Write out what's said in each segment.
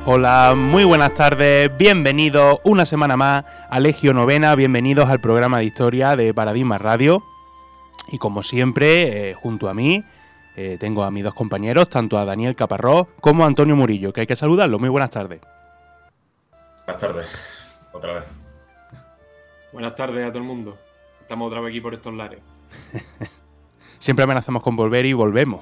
Hola, muy buenas tardes, bienvenidos una semana más a Legio Novena, bienvenidos al programa de historia de Paradigma Radio. Y como siempre, junto a mí, tengo a mis dos compañeros, tanto a Daniel Caparrós como a Antonio Murillo, que hay que saludarlo. Muy buenas tardes. Buenas tardes, otra vez. Buenas tardes a todo el mundo. Estamos otra vez aquí por estos lares. Siempre amenazamos con volver y volvemos.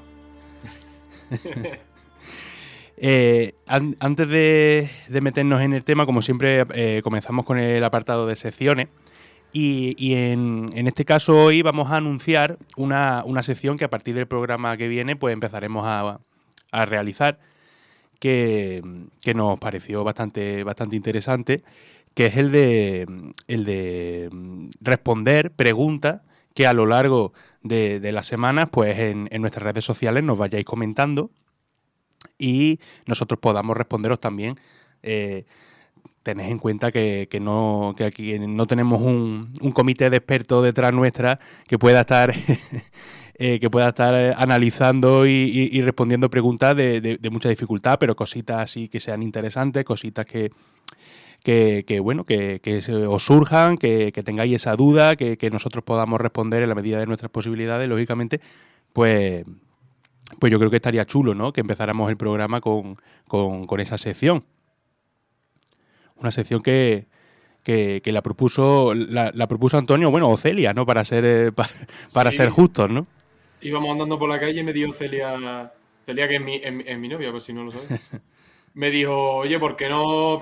Antes de meternos en el tema, como siempre, comenzamos con el apartado de secciones. Y en este caso hoy vamos a anunciar una sección que a partir del programa que viene pues empezaremos a realizar, que nos pareció bastante interesante, que es el de responder preguntas que a lo largo de las semanas pues en nuestras redes sociales nos vayáis comentando y nosotros podamos responderos también. Tened en cuenta que aquí no tenemos un comité de expertos detrás nuestra que pueda estar analizando y respondiendo preguntas de mucha dificultad, pero cositas así que sean interesantes, cositas que os surjan, que tengáis esa duda, que nosotros podamos responder en la medida de nuestras posibilidades, lógicamente, pues yo creo que estaría chulo, ¿no?, que empezáramos el programa con esa sección. Una sección que la propuso Antonio, bueno, o Celia, ¿no?, para ser justos, ¿no? Íbamos andando por la calle y me dijo Celia, que es mi novia, pues si no lo sabes. Me dijo, oye, ¿por qué no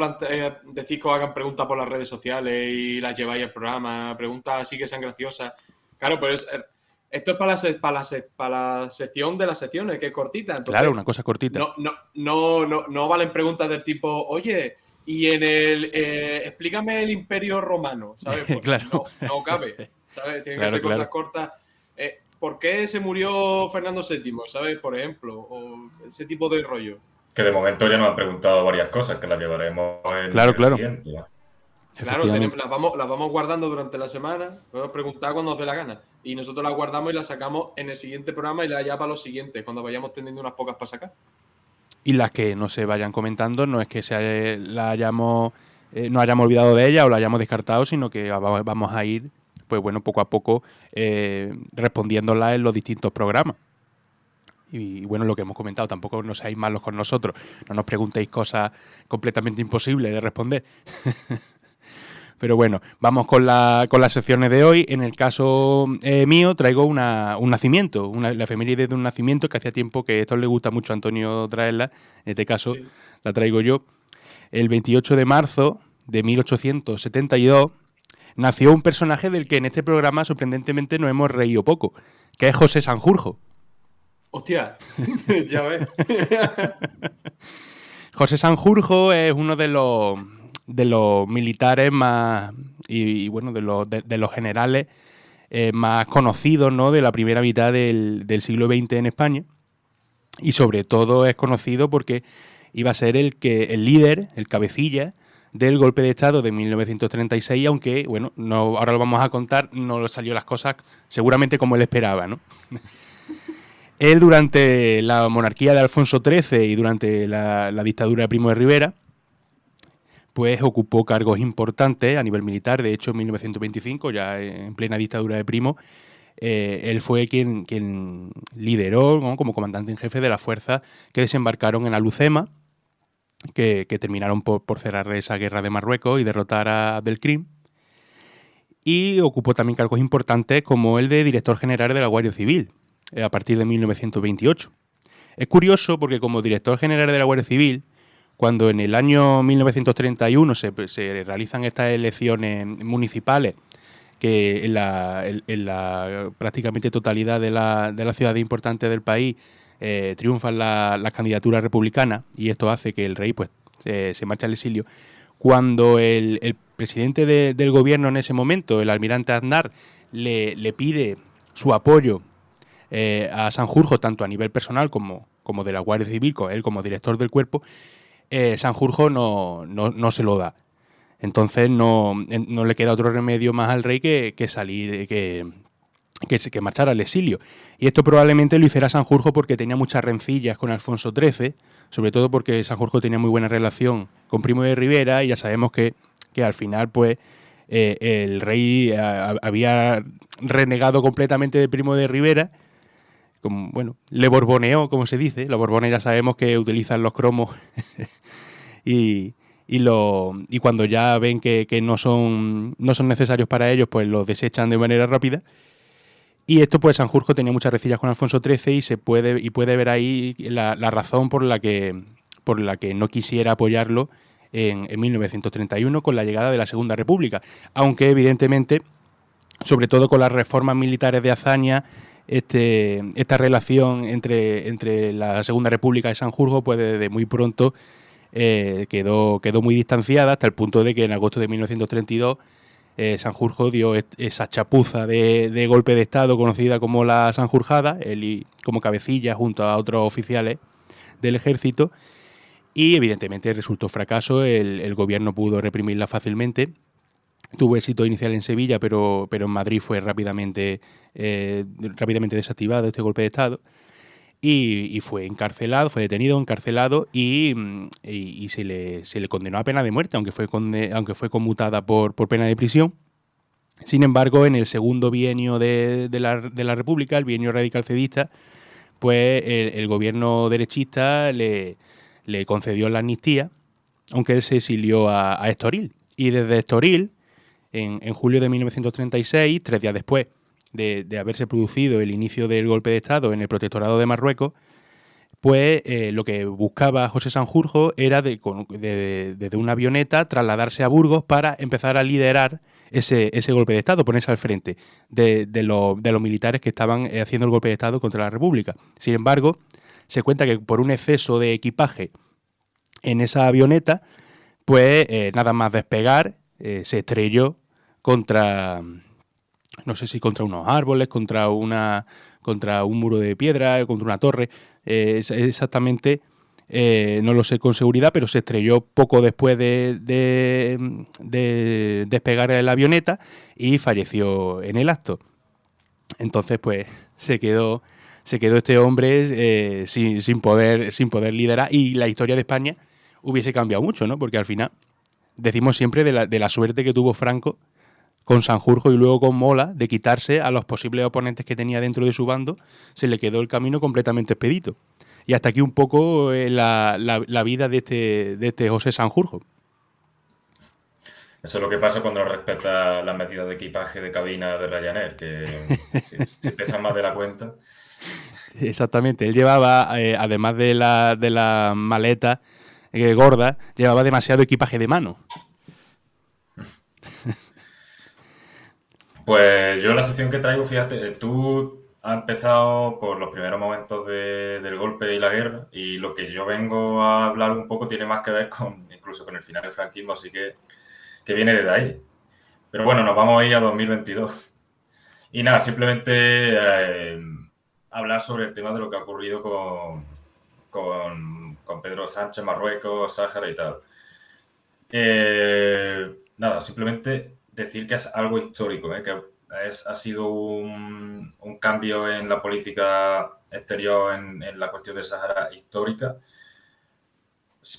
decís que os hagan preguntas por las redes sociales y las lleváis al programa? Preguntas así que sean graciosas. Claro, pues esto es para la sección de las secciones, que es cortita. Entonces, claro, una cosa cortita. No valen preguntas del tipo, oye, y en el explícame el Imperio Romano, ¿sabes? Pues claro. No cabe, ¿sabes? Tienen que ser cosas cortas. ¿Por qué se murió Fernando VII, ¿sabes? Por ejemplo, o ese tipo de rollo. Que de momento ya nos han preguntado varias cosas, que las llevaremos en el siguiente, ¿no? Claro, las vamos guardando durante la semana, podemos preguntar cuando nos dé la gana. Y nosotros las guardamos y las sacamos en el siguiente programa y ya para los siguientes, cuando vayamos teniendo unas pocas para sacar. Y las que no se vayan comentando, no es que nos hayamos olvidado de ellas o la hayamos descartado, sino que vamos a ir, pues bueno, poco a poco respondiéndolas en los distintos programas. Y bueno, lo que hemos comentado, tampoco no seáis malos con nosotros, no nos preguntéis cosas completamente imposibles de responder. Pero bueno, vamos con las secciones de hoy. En el caso mío traigo un nacimiento, la efeméride de un nacimiento que hacía tiempo que esto le gusta mucho a Antonio traerla. En este caso sí, la traigo yo. El 28 de marzo de 1872 nació un personaje del que en este programa sorprendentemente nos hemos reído poco, que es José Sanjurjo. ¡Hostia! Ya ves. José Sanjurjo es uno de los militares más y bueno, de los generales más conocidos, ¿no?, de la primera mitad del siglo XX en España. Y sobre todo es conocido porque iba a ser el líder, el cabecilla del golpe de Estado de 1936, aunque, bueno, ahora lo vamos a contar, no salió las cosas seguramente como él esperaba, ¿no? Él, durante la monarquía de Alfonso XIII y durante la dictadura de Primo de Rivera, pues ocupó cargos importantes a nivel militar. De hecho, en 1925, ya en plena dictadura de Primo, él fue quien lideró, ¿no?, como comandante en jefe de las fuerzas que desembarcaron en Alucema, que terminaron por cerrar esa guerra de Marruecos y derrotar a Abdelkrim. Y ocupó también cargos importantes como el de director general de la Guardia Civil, a partir de 1928. Es curioso porque como director general de la Guardia Civil, cuando en el año 1931 se realizan estas elecciones municipales, que en la prácticamente totalidad de las ciudades importantes del país triunfan las candidaturas republicanas, y esto hace que el rey pues se marche al exilio. Cuando el presidente del gobierno en ese momento, el almirante Aznar, le pide su apoyo a Sanjurjo, tanto a nivel personal como de la Guardia Civil, con él como director del cuerpo, Sanjurjo no se lo da. Entonces no le queda otro remedio más al rey que salir, que que marchara al exilio. Y esto probablemente lo hiciera Sanjurjo porque tenía muchas rencillas con Alfonso XIII, sobre todo porque Sanjurjo tenía muy buena relación con Primo de Rivera, y ya sabemos que al final pues el rey había renegado completamente de Primo de Rivera, como, bueno, le borboneó, como se dice. Los borbones ya sabemos que utilizan los cromos y cuando ya ven que no son necesarios para ellos, pues los desechan de manera rápida. Y esto, pues, Sanjurjo tenía muchas rencillas con Alfonso XIII y puede ver ahí la razón por la que no quisiera apoyarlo en 1931 con la llegada de la Segunda República. Aunque, evidentemente, sobre todo con las reformas militares de Azaña, esta relación entre la Segunda República y Sanjurjo, pues desde muy pronto quedó muy distanciada, hasta el punto de que en agosto de 1932 Sanjurjo dio esa chapuza de golpe de Estado conocida como la Sanjurjada, él como cabecilla junto a otros oficiales del ejército, y evidentemente resultó fracaso. El gobierno pudo reprimirla fácilmente. Tuvo éxito inicial en Sevilla, pero en Madrid fue rápidamente desactivado este golpe de Estado. Y fue encarcelado, fue detenido, encarcelado y se le condenó a pena de muerte, aunque fue conmutada por pena de prisión. Sin embargo, en el segundo bienio de la República, el bienio radical-cedista, pues el gobierno derechista le concedió la amnistía, aunque él se exilió a Estoril. Y desde Estoril, en julio de 1936, 3 días después de haberse producido el inicio del golpe de Estado en el Protectorado de Marruecos, pues lo que buscaba José Sanjurjo era desde una avioneta trasladarse a Burgos para empezar a liderar ese golpe de Estado, ponerse al frente de los militares que estaban haciendo el golpe de Estado contra la República. Sin embargo, se cuenta que por un exceso de equipaje en esa avioneta, pues nada más despegar, se estrelló contra, no sé si contra unos árboles, contra un muro de piedra, contra una torre, exactamente no lo sé con seguridad, pero se estrelló poco después de despegar la avioneta y falleció en el acto. Entonces, pues se quedó este hombre sin poder liderar, y la historia de España hubiese cambiado mucho, ¿no? Porque al final decimos siempre de la suerte que tuvo Franco con Sanjurjo y luego con Mola de quitarse a los posibles oponentes que tenía dentro de su bando. Se le quedó el camino completamente expedito. Y hasta aquí un poco la vida de este José Sanjurjo. Eso es lo que pasa cuando no respeta las medidas de equipaje de cabina de Ryanair, que si pesan más de la cuenta. Exactamente. Él llevaba, además de la maleta gorda, llevaba demasiado equipaje de mano. Pues yo la sección que traigo, fíjate, tú has empezado por los primeros momentos del golpe y la guerra, y lo que yo vengo a hablar un poco tiene más que ver incluso con el final del franquismo, así que viene desde ahí. Pero bueno, nos vamos a ir a 2022. Y nada, simplemente hablar sobre el tema de lo que ha ocurrido con Pedro Sánchez, Marruecos, Sáhara y tal. Nada, simplemente decir que es algo histórico, que ha sido un cambio en la política exterior en la cuestión de Sáhara histórica.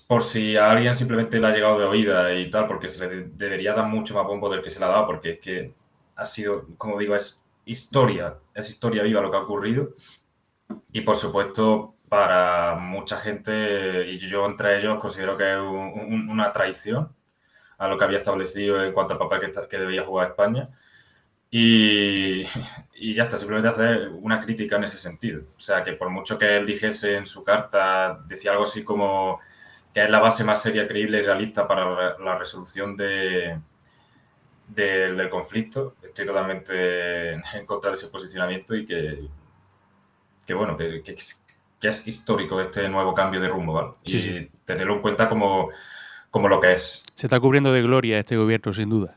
Por si a alguien simplemente le ha llegado de oída y tal, porque se le debería dar mucho más bombo del que se le ha dado, porque es que ha sido, como digo, es historia viva lo que ha ocurrido. Y por supuesto, para mucha gente, y yo entre ellos, considero que es una traición a lo que había establecido en cuanto al papel que debía jugar España. Y ya está, simplemente hacer una crítica en ese sentido. O sea, que por mucho que él dijese en su carta, decía algo así como que es la base más seria, creíble y realista para la resolución del conflicto. Estoy totalmente en contra de ese posicionamiento y que bueno, que es histórico este nuevo cambio de rumbo, ¿vale? Sí, y sí, tenerlo en cuenta como lo que es. se está cubriendo de gloria este gobierno, sin duda.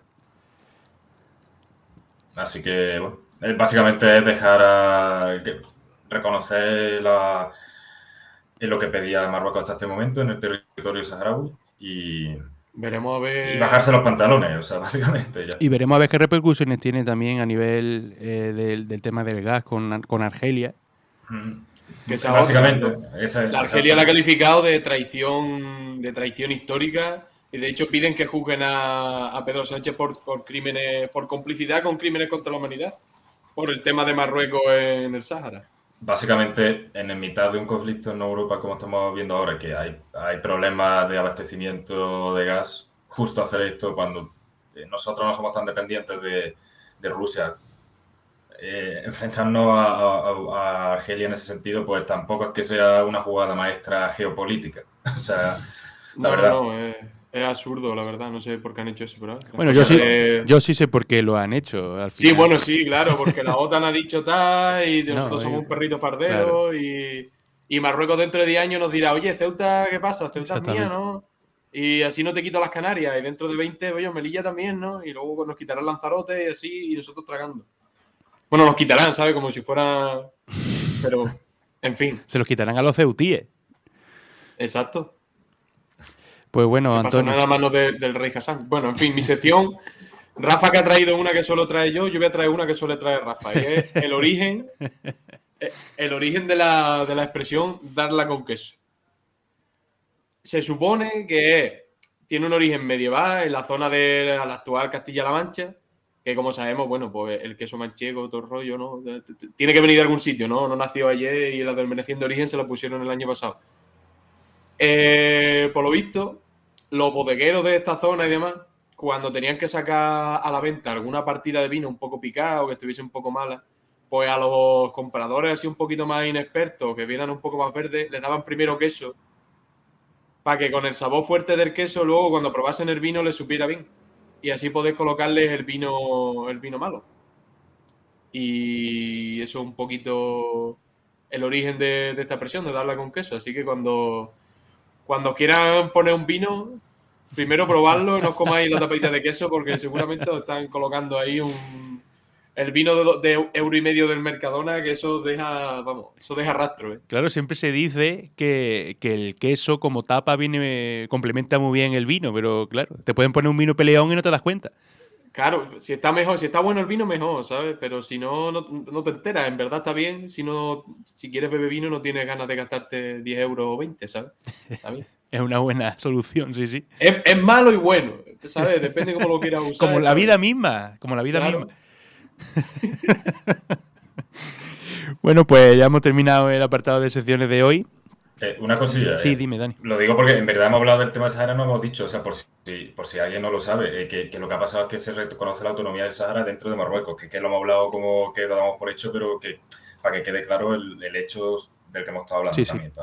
Así que, bueno, básicamente es dejar reconocer lo que pedía Marruecos hasta este momento en el territorio saharaui y Veremos a ver. Y bajarse los pantalones, o sea, básicamente ya. Y veremos a ver qué repercusiones tiene también a nivel del tema del gas con Argelia. Que esa Básicamente, otra, ¿no? esa, La Argelia la ha exacto. calificado de traición histórica, y de hecho piden que juzguen a Pedro Sánchez por crímenes, por complicidad con crímenes contra la humanidad, por el tema de Marruecos en el Sáhara. Básicamente, en mitad de un conflicto en Europa, como estamos viendo ahora, que hay problemas de abastecimiento de gas, justo hacer esto cuando nosotros no somos tan dependientes de Rusia, enfrentarnos a Argelia en ese sentido, pues tampoco es que sea una jugada maestra geopolítica. O sea, la verdad. No, es absurdo, la verdad. No sé por qué han hecho eso, pero las Bueno, yo cosas sí, de... yo sí sé por qué lo han hecho al Sí, final. bueno, sí, claro, porque la OTAN ha dicho tal y nosotros No, somos un perrito claro, fardero y Marruecos dentro de 10 años nos dirá, oye, Ceuta, ¿qué pasa? Ceuta es mía, exactamente. ¿no? Y así no te quito las Canarias y dentro de 20, oye, Melilla también, ¿no? Y luego nos quitarán Lanzarote y así y nosotros tragando. Bueno, nos quitarán, ¿sabes? Como si fuera... Pero, en fin, Se los quitarán a los ceutíes. exacto. Pues bueno, Que pasa Antonio. nada manos del rey Hassan. Bueno, en fin, mi sección... Rafa, que ha traído una que suelo traer yo voy a traer una que suele traer Rafa. Y es el origen de la expresión darla con queso. Se supone que tiene un origen medieval en la zona de la actual Castilla-La Mancha, que como sabemos, bueno, pues el queso manchego, todo el rollo, ¿no? Tiene que venir de algún sitio, ¿no? No nació ayer y la denominación de origen se la pusieron el año pasado. Por lo visto, los bodegueros de esta zona y demás, cuando tenían que sacar a la venta alguna partida de vino un poco picada o que estuviese un poco mala, pues a los compradores así un poquito más inexpertos, que vieran un poco más verdes, les daban primero queso para que con el sabor fuerte del queso luego cuando probasen el vino les supiera bien. Y así podéis colocarles el vino malo. Y eso es un poquito el origen de esta expresión, de darla con queso. Así que cuando quieran poner un vino, primero probarlo y no os comáis la tapadita de queso porque seguramente os están colocando ahí el vino de euro y medio del Mercadona, que eso deja, vamos, eso deja rastro, ¿eh? Claro, siempre se dice que el queso como tapa complementa muy bien el vino, pero claro, te pueden poner un vino peleón y no te das cuenta. Claro, si está mejor, si está bueno el vino, mejor, ¿sabes? Pero si no, no te enteras. En verdad está bien. Si quieres beber vino, no tienes ganas de gastarte 10 euros o 20, ¿sabes? Está bien. Es una buena solución, sí, sí. Es malo y bueno, ¿sabes? Depende de cómo lo quieras usar. Como la Está vida bien. misma, como la vida misma. Claro. Bueno, pues ya hemos terminado el apartado de secciones de hoy. Una cosilla. Sí, dime, Dani. Lo digo porque en verdad hemos hablado del tema de Sahara, no hemos dicho, o sea, por si alguien no lo sabe, que lo que ha pasado es que se reconoce la autonomía del Sahara dentro de Marruecos, que lo hemos hablado como que lo damos por hecho, pero que para que quede claro el hecho del que hemos estado hablando Sí, sí. también.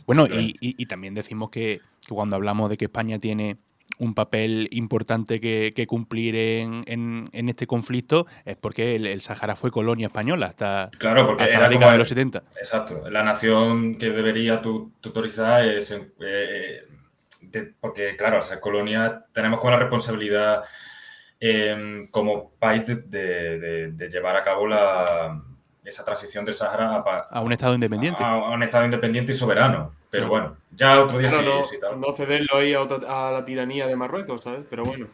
Bueno, Simplemente. y también decimos que cuando hablamos de que España tiene un papel importante que cumplir en este conflicto es porque el Sahara fue colonia española Claro, porque hasta la era década como de los 70. exacto, la nación que debería tutorizar es porque claro, al ser colonia tenemos como la responsabilidad como país de llevar a cabo esa transición del Sahara A un Estado independiente. a un Estado independiente y soberano. Pero Claro. bueno, ya otro día Claro, sí tal. no cederlo ahí a la tiranía de Marruecos, ¿sabes? Pero bueno,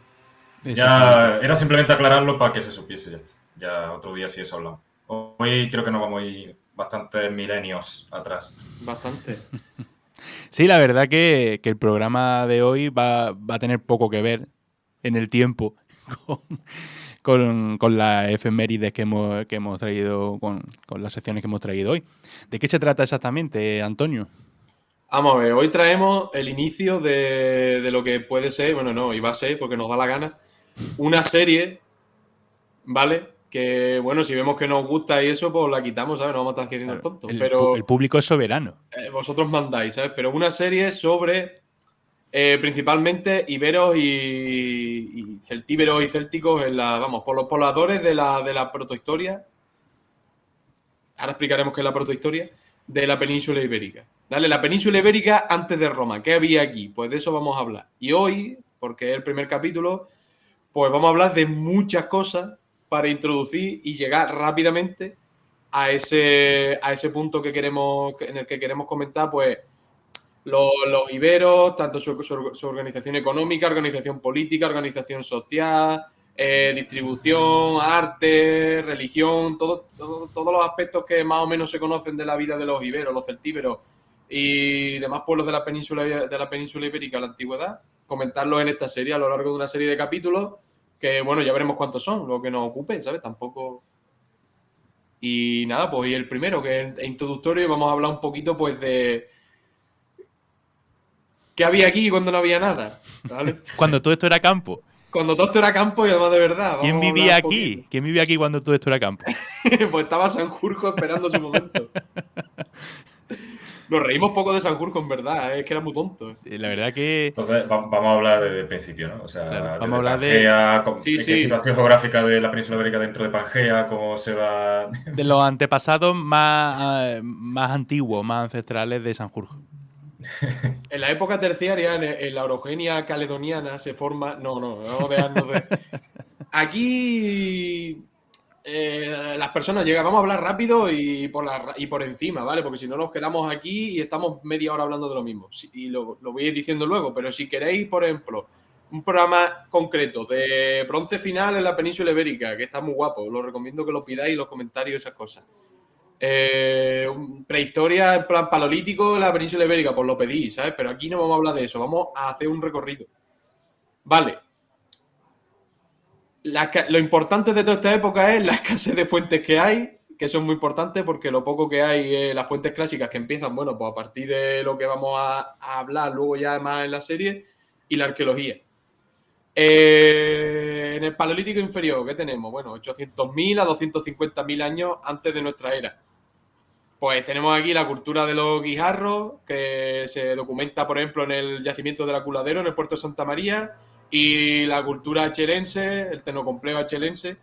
Exactamente. Ya era simplemente aclararlo para que se supiese ya está. Ya otro día sí eso hablamos. Hoy creo que nos vamos a ir bastantes milenios atrás. bastante. Sí, la verdad que el programa de hoy va a tener poco que ver en el tiempo con las efemérides que hemos traído, con las secciones que hemos traído hoy. ¿De qué se trata exactamente, Antonio? Vamos a ver, hoy traemos el inicio de lo que puede ser, bueno, no, y va a ser, porque nos da la gana, una serie, ¿vale? Que, bueno, si vemos que nos gusta y eso, pues la quitamos, ¿sabes? No vamos a estar haciendo el Claro, tonto. el Pero público es soberano. vosotros mandáis, ¿sabes? Pero una serie sobre principalmente iberos y celtíberos y célticos en vamos, por los pobladores de la protohistoria. Ahora explicaremos qué es la protohistoria de la península ibérica. Dale, la península ibérica antes de Roma. ¿Qué había aquí? Pues de eso vamos a hablar. Y hoy, porque es el primer capítulo, pues vamos a hablar de muchas cosas para introducir y llegar rápidamente a ese punto en el que queremos comentar, pues Los iberos, tanto su organización económica, organización política, organización social, distribución, arte, religión, todos los aspectos que más o menos se conocen de la vida de los iberos, los celtíberos y demás pueblos de la península ibérica de la antigüedad, comentarlos en esta serie a lo largo de una serie de capítulos que, bueno, ya veremos cuántos son, lo que nos ocupe, ¿sabes? Tampoco... Y nada, pues y el primero, que es introductorio, vamos a hablar un poquito pues de qué había aquí cuando no había nada, ¿vale? Cuando todo esto era campo. Cuando todo esto era campo y además de verdad. ¿Quién Vamos a vivía hablar un aquí? ¿Quién vivía aquí cuando todo esto era campo? poquito. Pues estaba Sanjurjo esperando su momento. Nos reímos poco de Sanjurjo, en verdad, es que era muy tonto. La verdad que... Entonces, vamos a hablar desde el principio, ¿no? O sea, Claro, vamos desde a hablar Pangea, Sí, qué sí. situación geográfica de la península ibérica dentro de Pangea, cómo se va... de los antepasados más antiguos, más ancestrales de Sanjurjo. En la época terciaria, en la orogenia caledoniana, se forma... No, vamos a dejarnos de... Aquí... las personas llegan, vamos a hablar rápido y por encima, ¿vale? Porque si no nos quedamos aquí y estamos media hora hablando de lo mismo. Y lo voy a ir diciendo luego, pero si queréis, por ejemplo, un programa concreto de bronce final en la península ibérica, que está muy guapo, lo recomiendo que lo pidáis en los comentarios y esas cosas. Prehistoria en plan paleolítico en la península ibérica, pues lo pedís, ¿sabes? Pero aquí no vamos a hablar de eso, vamos a hacer un recorrido. Vale. Lo importante de toda esta época es la escasez de fuentes que hay, que son muy importantes porque lo poco que hay es las fuentes clásicas que empiezan, bueno, pues a partir de lo que vamos a hablar luego ya más en la serie, y la arqueología. En el Paleolítico inferior, ¿qué tenemos? Bueno, 800.000 a 250.000 años antes de nuestra era. Pues tenemos aquí la cultura de los guijarros, que se documenta, por ejemplo, en el yacimiento de la Culadero, en el puerto de Santa María, y la cultura achelense, el tecnocomplejo achelense,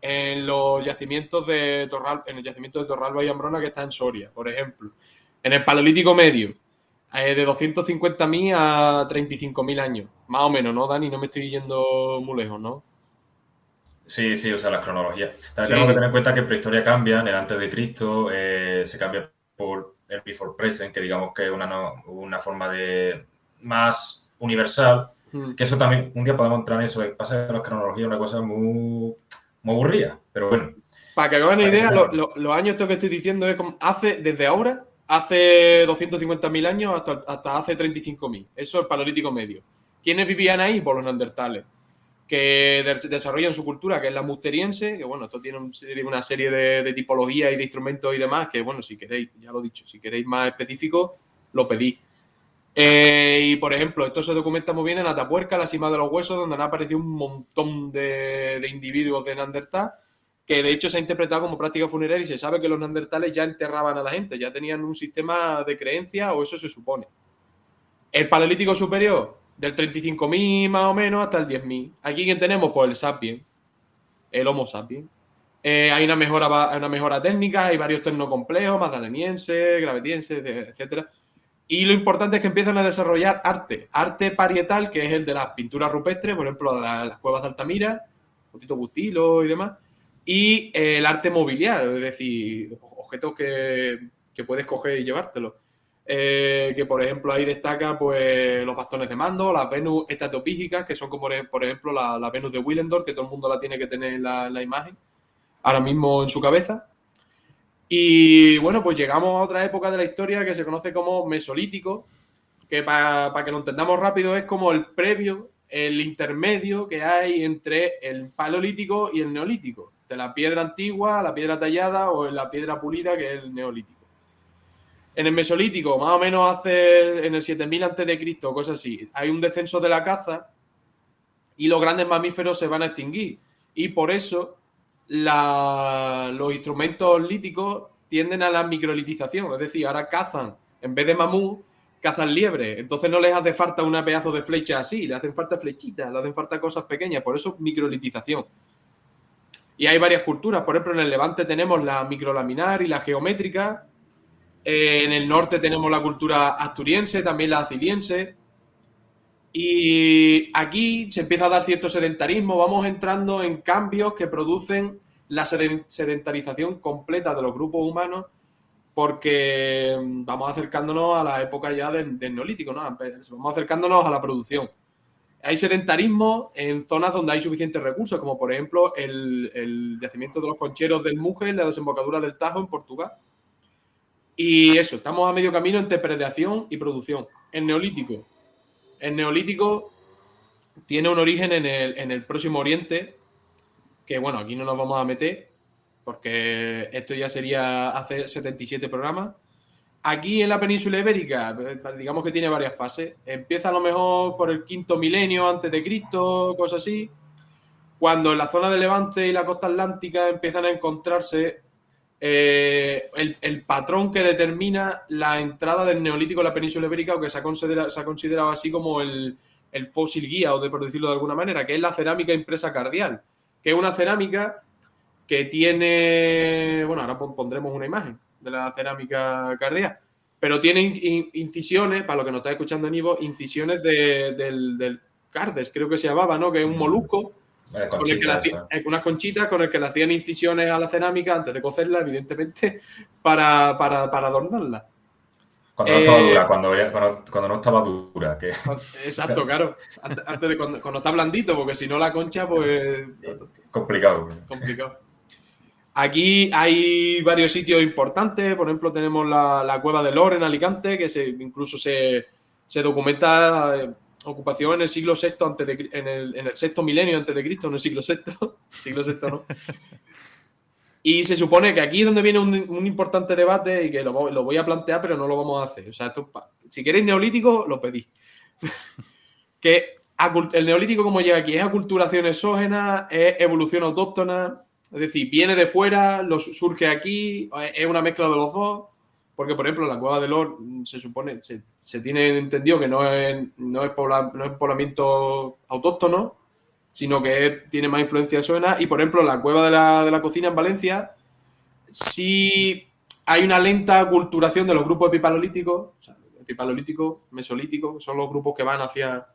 en los yacimientos de en el yacimiento de Torralba y Ambrona, que está en Soria, por ejemplo. En el Paleolítico medio, de 250.000 a 35.000 años, más o menos, ¿no, Dani? No me estoy yendo muy lejos, ¿no? Sí, o sea, las cronologías. También Sí. tenemos que tener en cuenta que en prehistoria cambia, en el antes de Cristo se cambia por el before present, que digamos que es una forma de más universal, que eso también, un día podemos entrar en eso, pasa que la cronología es una cosa muy aburrida, pero bueno. Para que hagan una idea, los años estos que estoy diciendo es como desde ahora, hace 250.000 años hasta hace 35.000. Eso es el Paleolítico medio. ¿Quiénes vivían ahí? Pues los neandertales, que desarrollan su cultura, que es la musteriense, que bueno, esto tiene una serie de tipologías y de instrumentos y demás, que bueno, si queréis, ya lo he dicho, si queréis más específico, lo pedís. Y por ejemplo, esto se documenta muy bien en Atapuerca, la cima de los huesos, donde han aparecido un montón de individuos de Neandertal, que de hecho se ha interpretado como práctica funeraria y se sabe que los neandertales ya enterraban a la gente, ya tenían un sistema de creencia, o eso se supone. El Paleolítico superior, del 35.000 más o menos hasta el 10.000. Aquí ¿quién tenemos? Pues el Sapiens, el Homo sapiens. Hay una mejora técnica, hay varios tecnocomplejos, magdalenienses, gravetienses, etcétera. Y lo importante es que empiezan a desarrollar arte parietal, que es el de las pinturas rupestres, por ejemplo, las cuevas de Altamira, Tito Bustilo y demás, y el arte mobiliario, es decir, objetos que puedes coger y llevártelos. Que por ejemplo ahí destaca pues los bastones de mando, las Venus estatopígicas, que son como por ejemplo la Venus de Willendorf, que todo el mundo la tiene que tener en la imagen, ahora mismo en su cabeza. Y bueno, pues llegamos a otra época de la historia que se conoce como Mesolítico, que para que lo entendamos rápido es como el previo, el intermedio que hay entre el Paleolítico y el Neolítico, de la piedra antigua, la piedra tallada o en la piedra pulida, que es el Neolítico. En el Mesolítico, más o menos en el 7000 a.C., cosas así, hay un descenso de la caza y los grandes mamíferos se van a extinguir. Y por eso los instrumentos líticos tienden a la microlitización, es decir, ahora cazan, en vez de mamut, cazan liebre. Entonces no les hace falta una pedazo de flecha así, le hacen falta flechitas, le hacen falta cosas pequeñas, por eso microlitización. Y hay varias culturas, por ejemplo, en el Levante tenemos la microlaminar y la geométrica. En el norte tenemos la cultura asturiense, también la aciliense. Y aquí se empieza a dar cierto sedentarismo, vamos entrando en cambios que producen la sedentarización completa de los grupos humanos porque vamos acercándonos a la época ya del Neolítico, ¿no? Vamos acercándonos a la producción. Hay sedentarismo en zonas donde hay suficientes recursos, como por ejemplo el yacimiento de los Concheros del Muge, en la desembocadura del Tajo, en Portugal. Y eso, estamos a medio camino entre predación y producción. El Neolítico tiene un origen en el Próximo Oriente, que bueno, aquí no nos vamos a meter, porque esto ya sería hacer 77 programas. Aquí en la península ibérica, digamos que tiene varias fases. Empieza a lo mejor por el quinto milenio antes de Cristo, cosas así. Cuando en la zona de Levante y la costa atlántica empiezan a encontrarse el patrón que determina la entrada del Neolítico en la península ibérica, o que se ha considerado así como el fósil guía, o por decirlo de alguna manera, que es la cerámica impresa cardial, que es una cerámica que tiene, bueno, ahora pondremos una imagen de la cerámica cardial, pero tiene incisiones, para lo que nos está escuchando en Ivo, incisiones del cardes, creo que se llamaba, ¿no? Que es un molusco, con el que unas conchitas con el que le hacían incisiones a la cerámica antes de cocerla, evidentemente, para adornarla. Cuando no estaba dura, cuando no estaba dura. Exacto, claro. Antes de cuando está blandito, porque si no la concha, pues... Complicado. Aquí hay varios sitios importantes. Por ejemplo, tenemos la cueva de Lor en Alicante, que incluso se documenta ocupación en el siglo VI en el sexto milenio antes de Cristo, no el siglo VI, ¿no? Y se supone que aquí es donde viene un importante debate, y que lo voy a plantear, pero no lo vamos a hacer. O sea, si queréis neolítico, lo pedís. Que el neolítico, como llega aquí, es aculturación exógena, es evolución autóctona. Es decir, viene de fuera, surge aquí, es una mezcla de los dos, porque, por ejemplo, la cueva de Lor se supone, se tiene entendido que no es poblamiento autóctono, sino que tiene más influencia exógena. Y, por ejemplo, la cueva de la cocina en Valencia, sí hay una lenta aculturación de los grupos epipaleolíticos, o sea, epipaleolítico, mesolítico, son los grupos que van hacia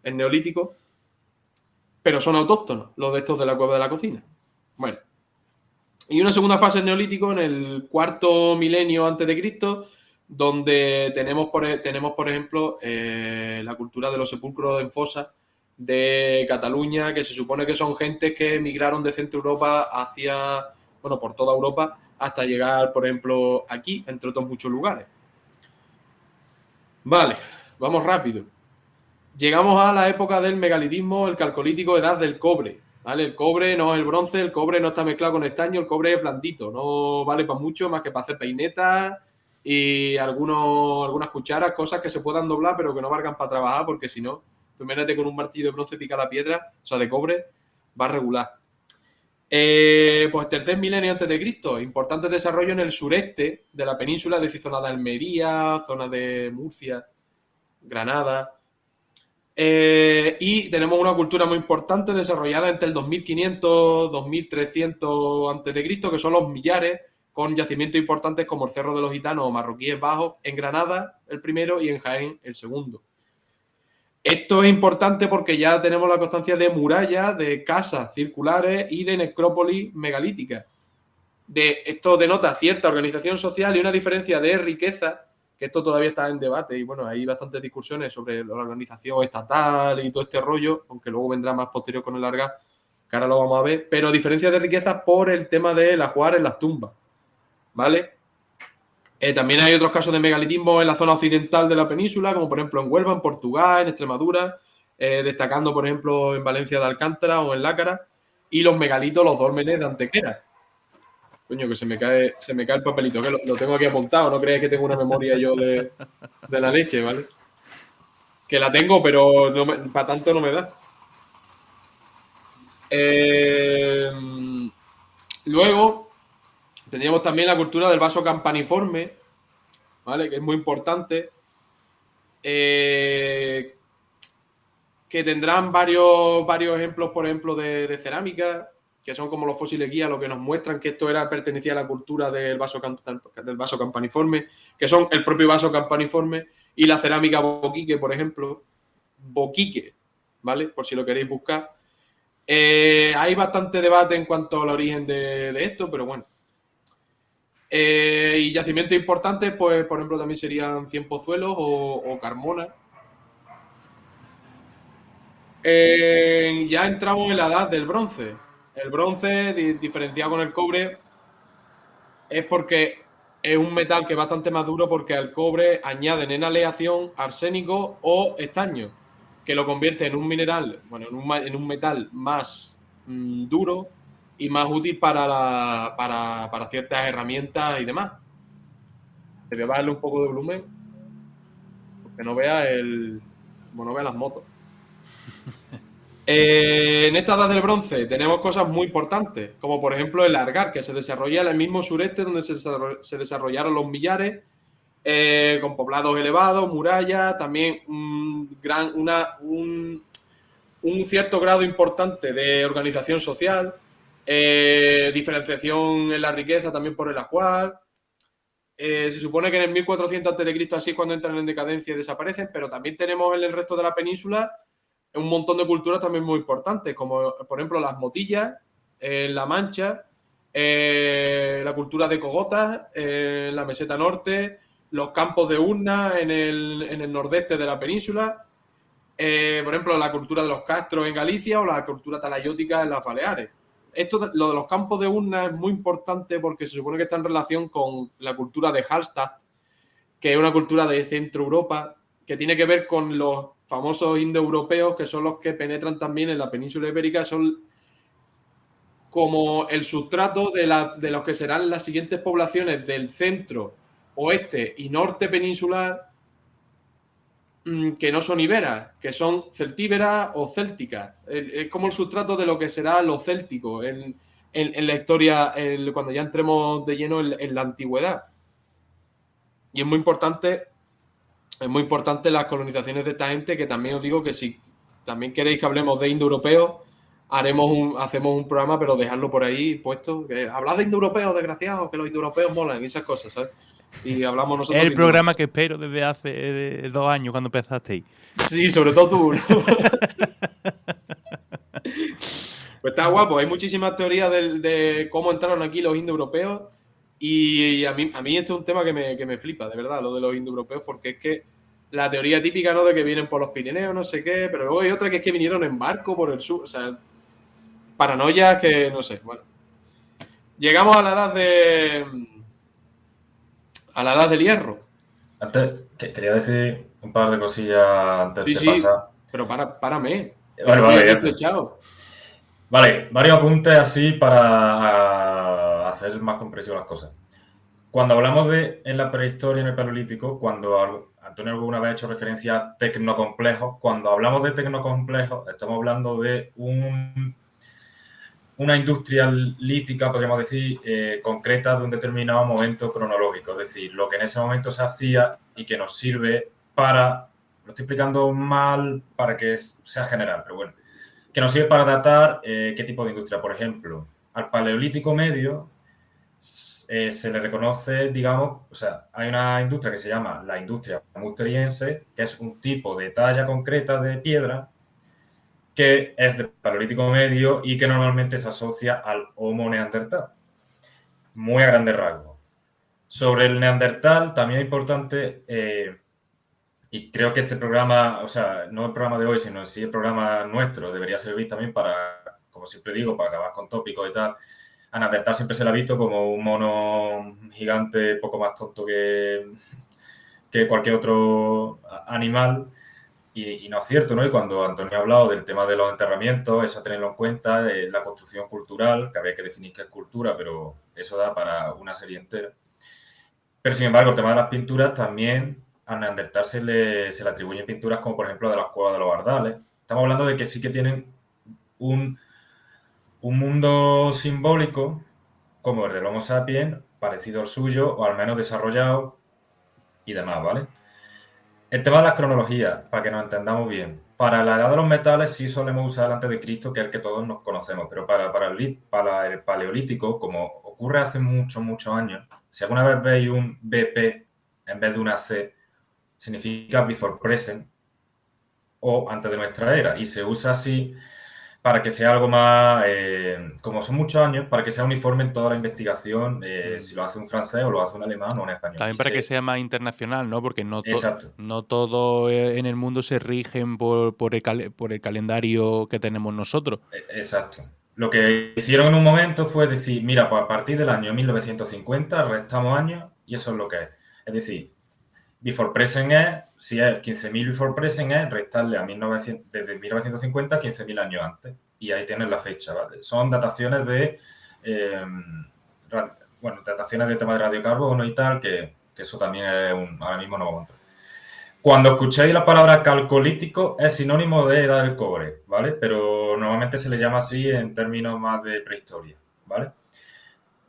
el neolítico, pero son autóctonos, los de estos de la cueva de la cocina. Bueno, y una segunda fase del neolítico en el cuarto milenio antes de Cristo, donde tenemos por ejemplo, la cultura de los sepulcros en fosas de Cataluña, que se supone que son gentes que emigraron de Centro Europa por toda Europa, hasta llegar, por ejemplo, aquí, entre otros muchos lugares. Vale, vamos rápido. Llegamos a la época del megalitismo, el calcolítico, edad del cobre. ¿Vale? El cobre no es el bronce, el cobre no está mezclado con estaño, el cobre es blandito, no vale para mucho más que para hacer peinetas y algunas cucharas, cosas que se puedan doblar pero que no valgan para trabajar, porque si no, tú imagínate con un martillo de bronce pica la piedra, o sea, de cobre, va a regular. Pues tercer milenio antes de Cristo, importante desarrollo en el sureste de la península, es decir, zona de Almería, zona de Murcia, Granada. Y tenemos una cultura muy importante desarrollada entre el 2500 2300 a.C., que son los millares, con yacimientos importantes como el Cerro de los Gitanos o Marroquíes Bajos en Granada, el primero, y en Jaén, el segundo. Esto es importante porque ya tenemos la constancia de murallas, de casas circulares y de necrópolis megalíticas. Esto denota cierta organización social y una diferencia de riqueza, que esto todavía está en debate, y bueno, hay bastantes discusiones sobre la organización estatal y todo este rollo, aunque luego vendrá más posterior con el Argaz, que ahora lo vamos a ver, pero diferencias de riqueza por el tema del ajuar en las tumbas, ¿vale? También hay otros casos de megalitismo en la zona occidental de la península, como por ejemplo en Huelva, en Portugal, en Extremadura, destacando por ejemplo en Valencia de Alcántara o en Lácara, y los megalitos, los dólmenes de Antequera. Coño, que se me cae el papelito, que lo tengo aquí apuntado, no creáis que tengo una memoria yo de la leche, ¿vale? Que la tengo, pero para tanto no me da. Luego, tendríamos también la cultura del vaso campaniforme, ¿vale? Que es muy importante. Que tendrán varios ejemplos, por ejemplo, de cerámica, que son como los fósiles guía, lo que nos muestran que esto pertenecía a la cultura del vaso campaniforme, que son el propio vaso campaniforme y la cerámica boquique, por ejemplo. Boquique, ¿vale? Por si lo queréis buscar. Hay bastante debate en cuanto al origen de esto, pero bueno. Y yacimientos importantes, pues por ejemplo también serían Cienpozuelos o Carmona. Ya entramos en la edad del bronce. El bronce, diferenciado con el cobre, es porque es un metal que es bastante más duro porque al cobre añaden en aleación arsénico o estaño, que lo convierte en un mineral, bueno, en un metal más duro y más útil para ciertas herramientas y demás. Te voy a bajarle un poco de volumen porque no veas no veas las motos. En esta edad del bronce tenemos cosas muy importantes, como por ejemplo el Argar, que se desarrolla en el mismo sureste donde se desarrollaron los millares, con poblados elevados, murallas, también un cierto grado importante de organización social, diferenciación en la riqueza también por el ajuar. Se supone que en el 1400 a.C. así es cuando entran en decadencia y desaparecen, pero también tenemos en el resto de la península un montón de culturas también muy importantes, como por ejemplo las motillas en La Mancha, la cultura de cogotas en la meseta norte, los campos de urna en el nordeste de la península, por ejemplo la cultura de los castros en Galicia o la cultura talayótica en las Baleares. Lo de los campos de urna es muy importante porque se supone que está en relación con la cultura de Hallstatt, que es una cultura de Centro Europa, que tiene que ver con los famosos indoeuropeos, que son los que penetran también en la península ibérica, son como el sustrato de los que serán las siguientes poblaciones del centro, oeste y norte peninsular, que no son iberas, que son celtíberas o célticas. Es como el sustrato de lo que será lo céltico en la historia, cuando ya entremos de lleno en la antigüedad. Y es muy importante las colonizaciones de esta gente, que también os digo que si también queréis que hablemos de indoeuropeos, hacemos un programa, pero dejadlo por ahí puesto. Hablad de indoeuropeos, desgraciados, que los indoeuropeos molan, esas cosas, ¿sabes? Y hablamos nosotros. Es el programa que espero desde hace 2 años cuando empezasteis. Sí, sobre todo tú, ¿no? Pues está guapo, hay muchísimas teorías de cómo entraron aquí los indoeuropeos. Y a mí este es un tema que me flipa, de verdad, lo de los indoeuropeos, porque es que la teoría típica, ¿no? De que vienen por los Pirineos, no sé qué, pero luego hay otra que es que vinieron en barco por el sur, o sea, paranoias que, no sé, bueno. Llegamos a la edad del hierro. Antes, quería decir un par de cosillas antes de Sí, pasar. pero párame. Vale, Flechado. Vale, varios apuntes así para hacer más comprensivas las cosas. Cuando hablamos de en la prehistoria, en el paleolítico, cuando Antonio alguna vez ha hecho referencia a tecnocomplejos, cuando hablamos de tecnocomplejos, estamos hablando de una industria lítica, podríamos decir, concreta de un determinado momento cronológico. Es decir, lo que en ese momento se hacía y que nos sirve para, lo estoy explicando mal para que sea general, pero bueno, que nos sirve para datar qué tipo de industria. Por ejemplo, al paleolítico medio se le reconoce, digamos, o sea, hay una industria que se llama la industria musteriense, que es un tipo de talla concreta de piedra que es de paleolítico medio y que normalmente se asocia al Homo neandertal. Muy a grandes rasgos. Sobre el neandertal, también es importante, y creo que este programa, o sea, no el programa de hoy, sino sí el programa nuestro, debería servir también para, como siempre digo, para acabar con tópicos y tal. A neandertal siempre se le ha visto como un mono gigante, poco más tonto que cualquier otro animal. Y no es cierto, ¿no? Y cuando Antonio ha hablado del tema de los enterramientos, eso a tenerlo en cuenta, de la construcción cultural, que habría que definir qué es cultura, pero eso da para una serie entera. Pero, sin embargo, el tema de las pinturas también a Neandertal se le atribuyen pinturas como, por ejemplo, de las cuevas de los Ardales. Estamos hablando de que sí que tienen un mundo simbólico, como el del Homo sapiens, parecido al suyo, o al menos desarrollado y demás, ¿vale? El tema de las cronologías, para que nos entendamos bien. Para la edad de los metales sí solemos usar el antes de Cristo, que es el que todos nos conocemos, pero para el paleolítico, como ocurre hace muchos, muchos años, si alguna vez veis un BP en vez de una C, significa before present o antes de nuestra era, y se usa así para que sea algo más, como son muchos años, para que sea uniforme en toda la investigación, si lo hace un francés o lo hace un alemán o un español. También para que sea más internacional, ¿no? Porque Exacto. no todo en el mundo se rigen por el calendario que tenemos nosotros. Exacto. Lo que hicieron en un momento fue decir, mira, pues a partir del año 1950 restamos años y eso es lo que es. Es decir, before present es, si es 15.000 before present es restarle a 1900, desde 1950 15.000 años antes. Y ahí tienes la fecha, ¿vale? Son dataciones de, dataciones de tema de radiocarbono y tal, que eso también es ahora mismo no vamos a entrar. Cuando escuchéis la palabra calcolítico es sinónimo de edad del cobre, ¿vale? Pero normalmente se le llama así en términos más de prehistoria, ¿vale?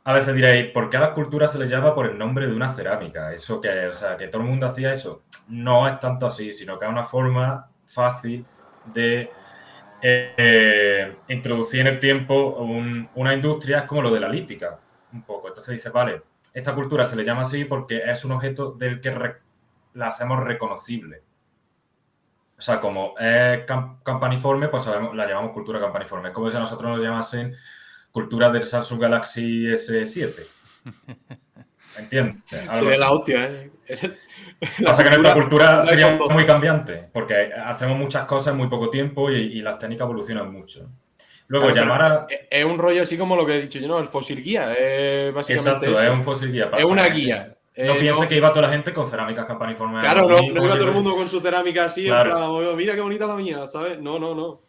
A veces diréis, ¿por qué a las culturas se les llama por el nombre de una cerámica? Eso que, o sea, que todo el mundo hacía eso. No es tanto así, sino que es una forma fácil de introducir en el tiempo una industria, es como lo de la lítica, un poco. Entonces dice, vale, esta cultura se le llama así porque es un objeto del que la hacemos reconocible. O sea, como es campaniforme, pues la llamamos cultura campaniforme. Es como si a nosotros nos llamasen cultura del Samsung Galaxy S7. ¿Entiendes? Sería la hostia, ¿eh? Pasa que nuestra cultura sería muy cambiante, porque hacemos muchas cosas en muy poco tiempo y las técnicas evolucionan mucho. Luego, claro, llamar a... Es un rollo así como lo que he dicho yo, ¿no? El fósil guía. Básicamente Exacto, eso. es un fósil guía. Es una guía. No piense que iba toda la gente con cerámicas campaniformes. Claro, no iba todo el mundo con su cerámica así, claro. En plan, "Oh, mira qué bonita la mía", ¿sabes? No.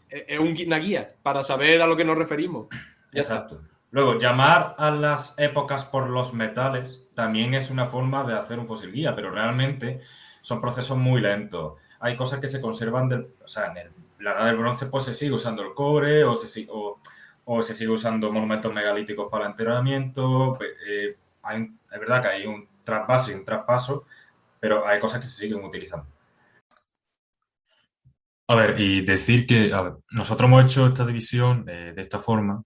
Es una guía para saber a lo que nos referimos. Ya Exacto. está. Luego, llamar a las épocas por los metales también es una forma de hacer un fósil guía, pero realmente son procesos muy lentos. Hay cosas que se conservan, o sea, en la edad del bronce pues se sigue usando el cobre o se sigue usando monumentos megalíticos para el enterramiento. Es verdad que hay un trasvase y un traspaso, pero hay cosas que se siguen utilizando. A ver, y decir que nosotros hemos hecho esta división de esta forma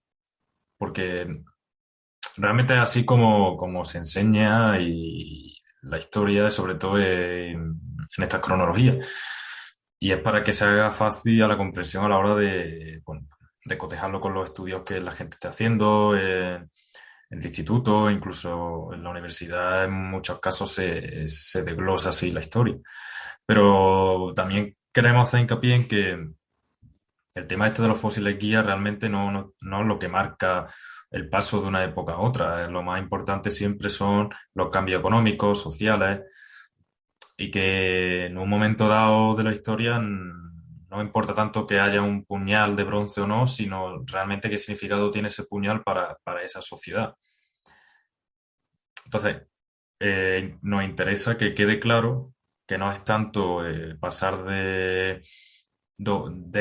porque realmente es así como se enseña y la historia, sobre todo en estas cronologías. Y es para que se haga fácil a la comprensión a la hora de cotejarlo con los estudios que la gente esté haciendo en el instituto, incluso en la universidad, en muchos casos se desglosa así la historia. Pero también queremos hacer hincapié en que el tema este de los fósiles guía realmente no es lo que marca el paso de una época a otra. Lo más importante siempre son los cambios económicos, sociales, y que en un momento dado de la historia no importa tanto que haya un puñal de bronce o no, sino realmente qué significado tiene ese puñal para esa sociedad. Entonces, nos interesa que quede claro que no es tanto pasar de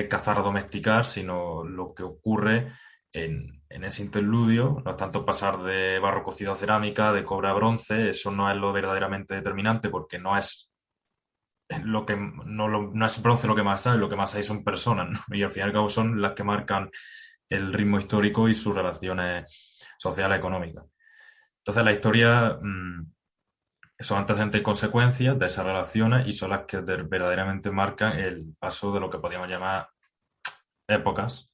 cazar a domesticar, sino lo que ocurre en ese interludio. No es tanto pasar de barro cocido a cerámica, de cobre a bronce, eso no es lo verdaderamente determinante porque no es no es bronce lo que más hay, lo que más hay son personas, ¿no? Y al fin y al cabo son las que marcan el ritmo histórico y sus relaciones sociales y económicas. Entonces la historia son antecedentes y consecuencias de esas relaciones y son las que verdaderamente marcan el paso de lo que podríamos llamar épocas,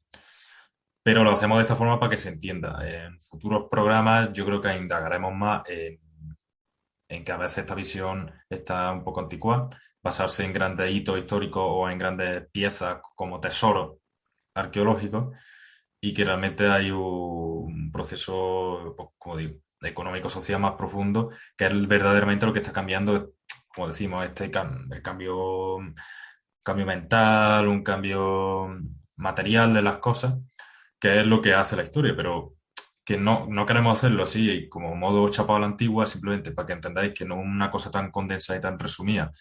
pero lo hacemos de esta forma para que se entienda. En futuros programas yo creo que indagaremos más en que a veces esta visión está un poco anticuada, basarse en grandes hitos históricos o en grandes piezas como tesoros arqueológicos y que realmente hay un proceso, pues, como digo, económico-social más profundo, que es verdaderamente lo que está cambiando, como decimos, el cambio mental, un cambio material de las cosas, que es lo que hace la historia, pero que no queremos hacerlo así como modo chapado a la antigua, simplemente para que entendáis que no es una cosa tan condensada y tan resumida.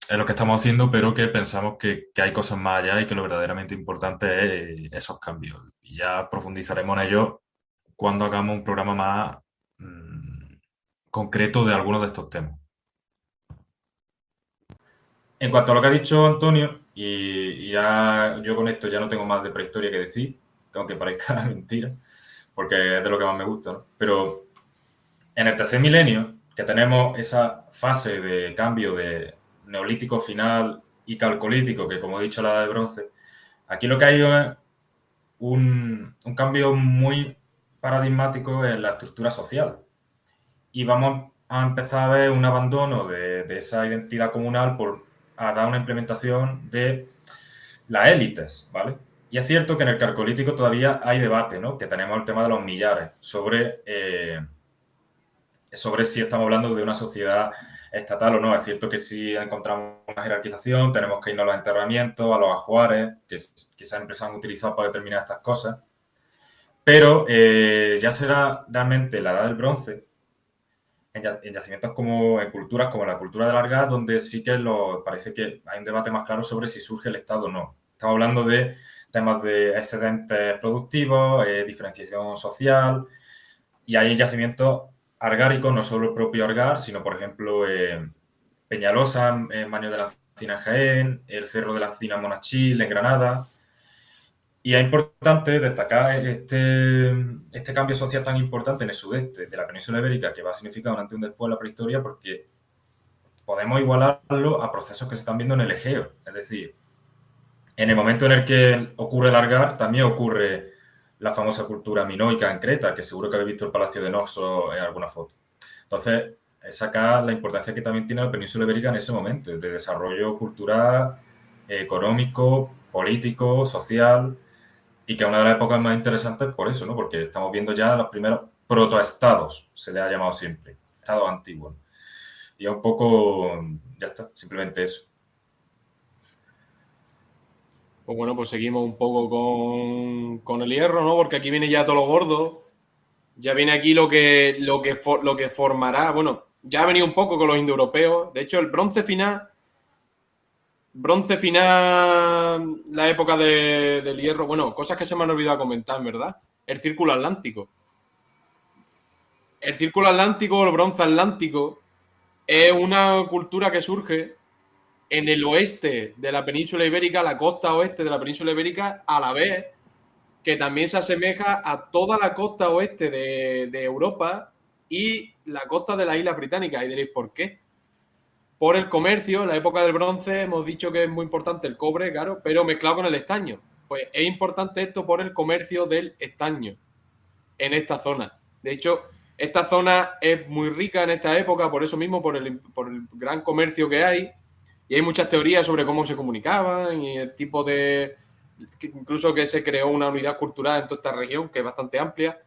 Es lo que estamos haciendo, pero que pensamos que hay cosas más allá y que lo verdaderamente importante es esos cambios. Y ya profundizaremos en ello cuando hagamos un programa más concreto de algunos de estos temas. En cuanto a lo que ha dicho Antonio, y ya yo con esto ya no tengo más de prehistoria que decir, aunque parezca mentira, porque es de lo que más me gusta, ¿no? Pero en el tercer milenio, que tenemos esa fase de cambio de neolítico final y calcolítico, que como he dicho la edad de bronce, Aquí lo que hay es un cambio muy paradigmático en la estructura social. Y vamos a empezar a ver un abandono de esa identidad comunal a dar una implementación de las élites, ¿vale? Y es cierto que en el Calcolítico todavía hay debate, ¿no? Que tenemos el tema de los millares, sobre si estamos hablando de una sociedad estatal o no. Es cierto que si encontramos una jerarquización, tenemos que irnos a los enterramientos, a los ajuares, que siempre se han utilizado para determinar estas cosas. Pero ya será realmente la edad del bronce, en yacimientos como en culturas como la cultura del Argaz, donde sí que parece que hay un debate más claro sobre si surge el Estado o no. Estamos hablando de temas de excedentes productivos, diferenciación social, y hay yacimientos argáricos, no solo el propio Argar, sino, por ejemplo, Peñalosa, en Baños de la Encina en Jaén, el Cerro de la Encina en Monachil, en Granada. Y es importante destacar este cambio social tan importante en el sudeste de la península ibérica, que va a significar un antes y un después en la prehistoria, porque podemos igualarlo a procesos que se están viendo en el Egeo. Es decir, en el momento en el que ocurre el Argar, también ocurre la famosa cultura minoica en Creta, que seguro que habéis visto el Palacio de Noxos en alguna foto. Entonces, es acá la importancia que también tiene la península ibérica en ese momento, de desarrollo cultural, económico, político, social, y que es una de las épocas más interesantes por eso, ¿no? Porque estamos viendo ya los primeros protoestados, se le ha llamado siempre, estados antiguos. Y es un poco, ya está, simplemente eso. Pues bueno, pues seguimos un poco con el hierro, ¿no? Porque aquí viene ya todo lo gordo. Ya viene aquí lo que formará. Bueno, ya ha venido un poco con los indoeuropeos. De hecho, el bronce final, la época del hierro, bueno, cosas que se me han olvidado comentar, ¿verdad? El círculo atlántico. El círculo atlántico, el bronce atlántico, es una cultura que surge en el oeste de la península ibérica, la costa oeste de la península ibérica, a la vez que también se asemeja a toda la costa oeste de Europa y la costa de las Islas Británicas. Y diréis, ¿por qué? Por el comercio, en la época del bronce hemos dicho que es muy importante el cobre, claro, pero mezclado con el estaño. Pues es importante esto por el comercio del estaño en esta zona. De hecho, esta zona es muy rica en esta época, por eso mismo, por el gran comercio que hay. Y hay muchas teorías sobre cómo se comunicaban y el tipo de... Incluso que se creó una unidad cultural en toda esta región, que es bastante amplia.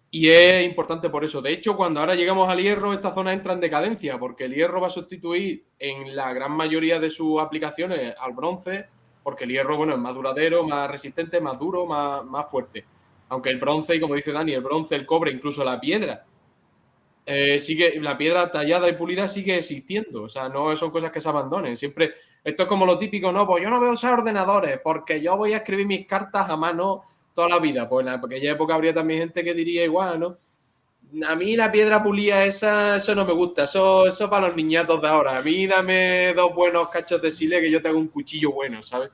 Y es importante por eso. De hecho, cuando ahora llegamos al hierro, esta zona entra en decadencia, porque el hierro va a sustituir en la gran mayoría de sus aplicaciones al bronce, porque el hierro, bueno, es más duradero, más resistente, más duro, más fuerte. Aunque el bronce, y como dice Dani, el bronce, el cobre, incluso la piedra, la piedra tallada y pulida sigue existiendo. O sea, no son cosas que se abandonen. Siempre, esto es como lo típico, no, pues yo no voy a usar ordenadores porque yo voy a escribir mis cartas a mano toda la vida. Pues en aquella época habría también gente que diría igual, ¿no? A mí la piedra pulida eso no me gusta. Eso para los niñatos de ahora. A mí dame 2 buenos cachos de sile que yo te hago un cuchillo bueno, ¿sabes?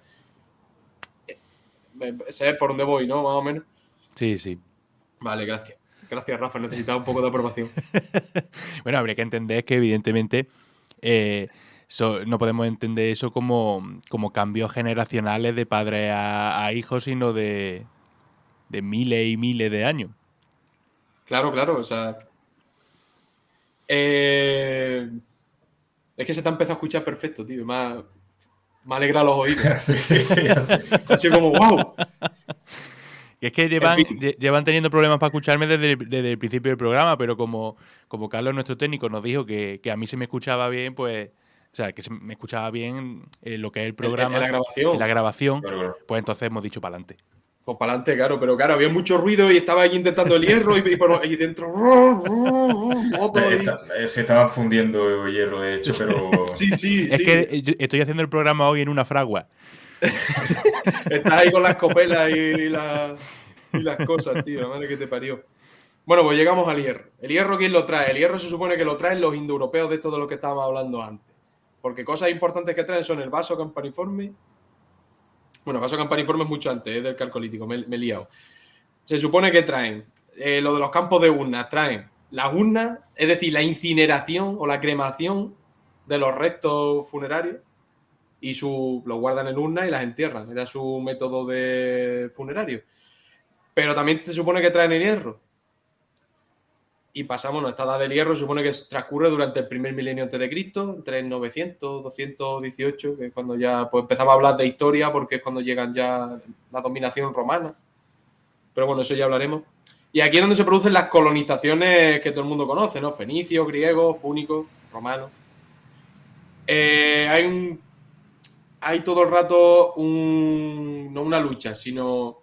Sé por dónde voy, ¿no? Más o menos. Sí, sí. Vale, gracias. Gracias, Rafa. Necesitaba un poco de aprobación. Bueno, habría que entender que evidentemente no podemos entender eso como cambios generacionales de padre a hijos, sino de miles y miles de años. Claro, o sea... Es que se te ha empezado a escuchar perfecto, tío. Me alegra los oídos. Sí, así. Así como, wow. Y es que llevan teniendo problemas para escucharme desde el principio del programa, pero como Carlos, nuestro técnico, nos dijo que a mí se me escuchaba bien, pues... O sea, que se me escuchaba bien lo que es el programa. En la grabación. En la grabación, Claro. pues entonces hemos dicho para adelante. Pues para adelante, claro. Pero claro, había mucho ruido y estaba aquí intentando el hierro y ahí dentro... Se estaba fundiendo hierro, de hecho, pero... Sí. Es que estoy haciendo el programa hoy en una fragua. Estás ahí con las copelas y las cosas, tío. La madre que te parió. Bueno, pues llegamos al hierro. ¿El hierro quién lo trae? El hierro se supone que lo traen los indoeuropeos de todo lo que estábamos hablando antes. Porque cosas importantes que traen son el vaso campaniforme. Bueno, el vaso campaniforme es mucho antes del Calcolítico, me he liado. Se supone que traen lo de los campos de urnas, traen las urnas, es decir, la incineración o la cremación de los restos funerarios. y lo guardan en urnas y las entierran. Era su método de funerario. Pero también se supone que traen el hierro. Y pasamos, esta edad del hierro se supone que transcurre durante el primer milenio antes de Cristo, entre el 900, 218, que es cuando ya pues, empezamos a hablar de historia, porque es cuando llegan ya la dominación romana. Pero bueno, eso ya hablaremos. Y aquí es donde se producen las colonizaciones que todo el mundo conoce, ¿no? Fenicios, griegos, púnicos, romanos. Hay todo el rato no una lucha, sino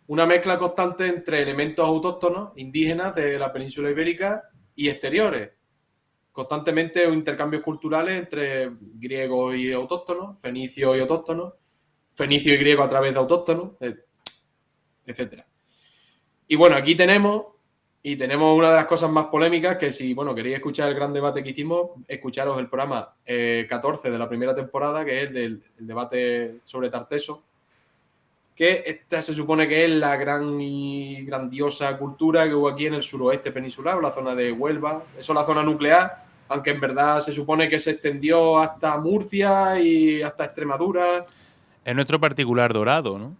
una mezcla constante entre elementos autóctonos, indígenas de la península ibérica y exteriores. Constantemente intercambios culturales entre griegos y autóctonos, fenicios y autóctonos, fenicio y griego a través de autóctonos, etc. Y bueno, aquí tenemos una de las cosas más polémicas que si, bueno, queréis escuchar el gran debate que hicimos, escucharos el programa 14 de la primera temporada, que es el debate sobre Tarteso, que esta se supone que es la gran y grandiosa cultura que hubo aquí en el suroeste peninsular, la zona de Huelva, eso es la zona nuclear, aunque en verdad se supone que se extendió hasta Murcia y hasta Extremadura. Es nuestro particular dorado, ¿no?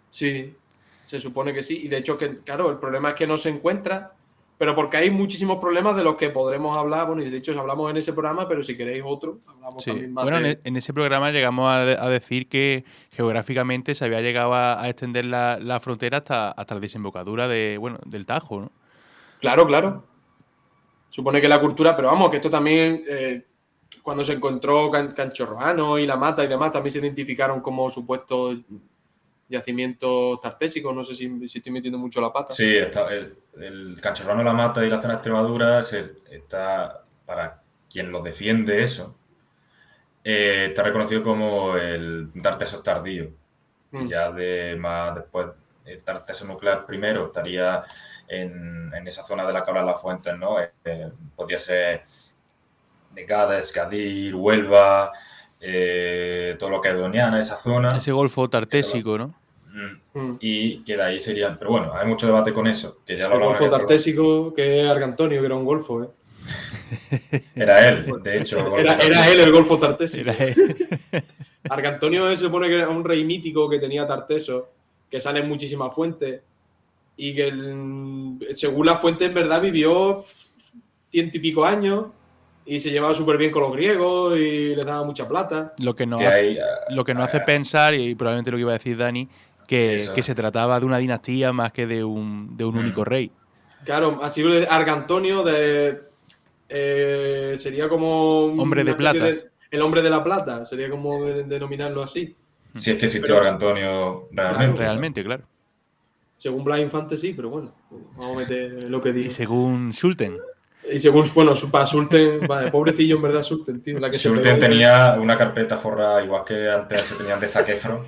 Sí, se supone que sí. Y de hecho, claro, el problema es que no se encuentra, pero porque hay muchísimos problemas de los que podremos hablar. Bueno, y de hecho hablamos en ese programa, pero si queréis otro, hablamos también más bueno, de... en ese programa llegamos a decir que geográficamente se había llegado a extender la frontera hasta la desembocadura del Tajo, ¿no? Claro, claro. Supone que la cultura, pero vamos, que esto también, cuando se encontró Canchorroano y La Mata y demás, también se identificaron como supuestos yacimientos tartésicos. No sé si estoy metiendo mucho la pata. Sí, el Canchorrano, La Mata y la zona de Extremadura está, para quien lo defiende eso, está reconocido como el Tarteso tardío. Y ya después, el Tarteso nuclear primero estaría en esa zona de la Cabra de las Fuentes, ¿no? Podría ser de Cádiz, Cádiz, Huelva, todo lo que es Doñana, esa zona. Ese golfo tartésico, ¿no? Y que de ahí serían... Pero bueno, hay mucho debate con eso. Que ya lo el golfo tartésico, que es Argantonio, que era un golfo, ¿eh? Era él, de hecho. Era él el golfo tartésico. Era él. Argantonio se supone que era un rey mítico que tenía Tarteso, que sale en muchísimas fuentes, y que según las fuentes en verdad vivió 100 y pico años y se llevaba súper bien con los griegos y les daba mucha plata. Lo que nos hace pensar, y probablemente lo que iba a decir Dani, que se trataba de una dinastía más que de un único rey. Claro, así Argantonio sería como... Hombre de plata. El hombre de la plata, sería como denominarlo así. Si es que existió Argantonio realmente. Claro. Según Blas Infante sí, pero bueno, vamos a meter lo que digo. Y según Sulten. Y según, bueno, para Sulten, vale, pobrecillo en verdad Sulten, tío. Sulten tenía una carpeta forrada, igual que antes se tenían de Zac Efron.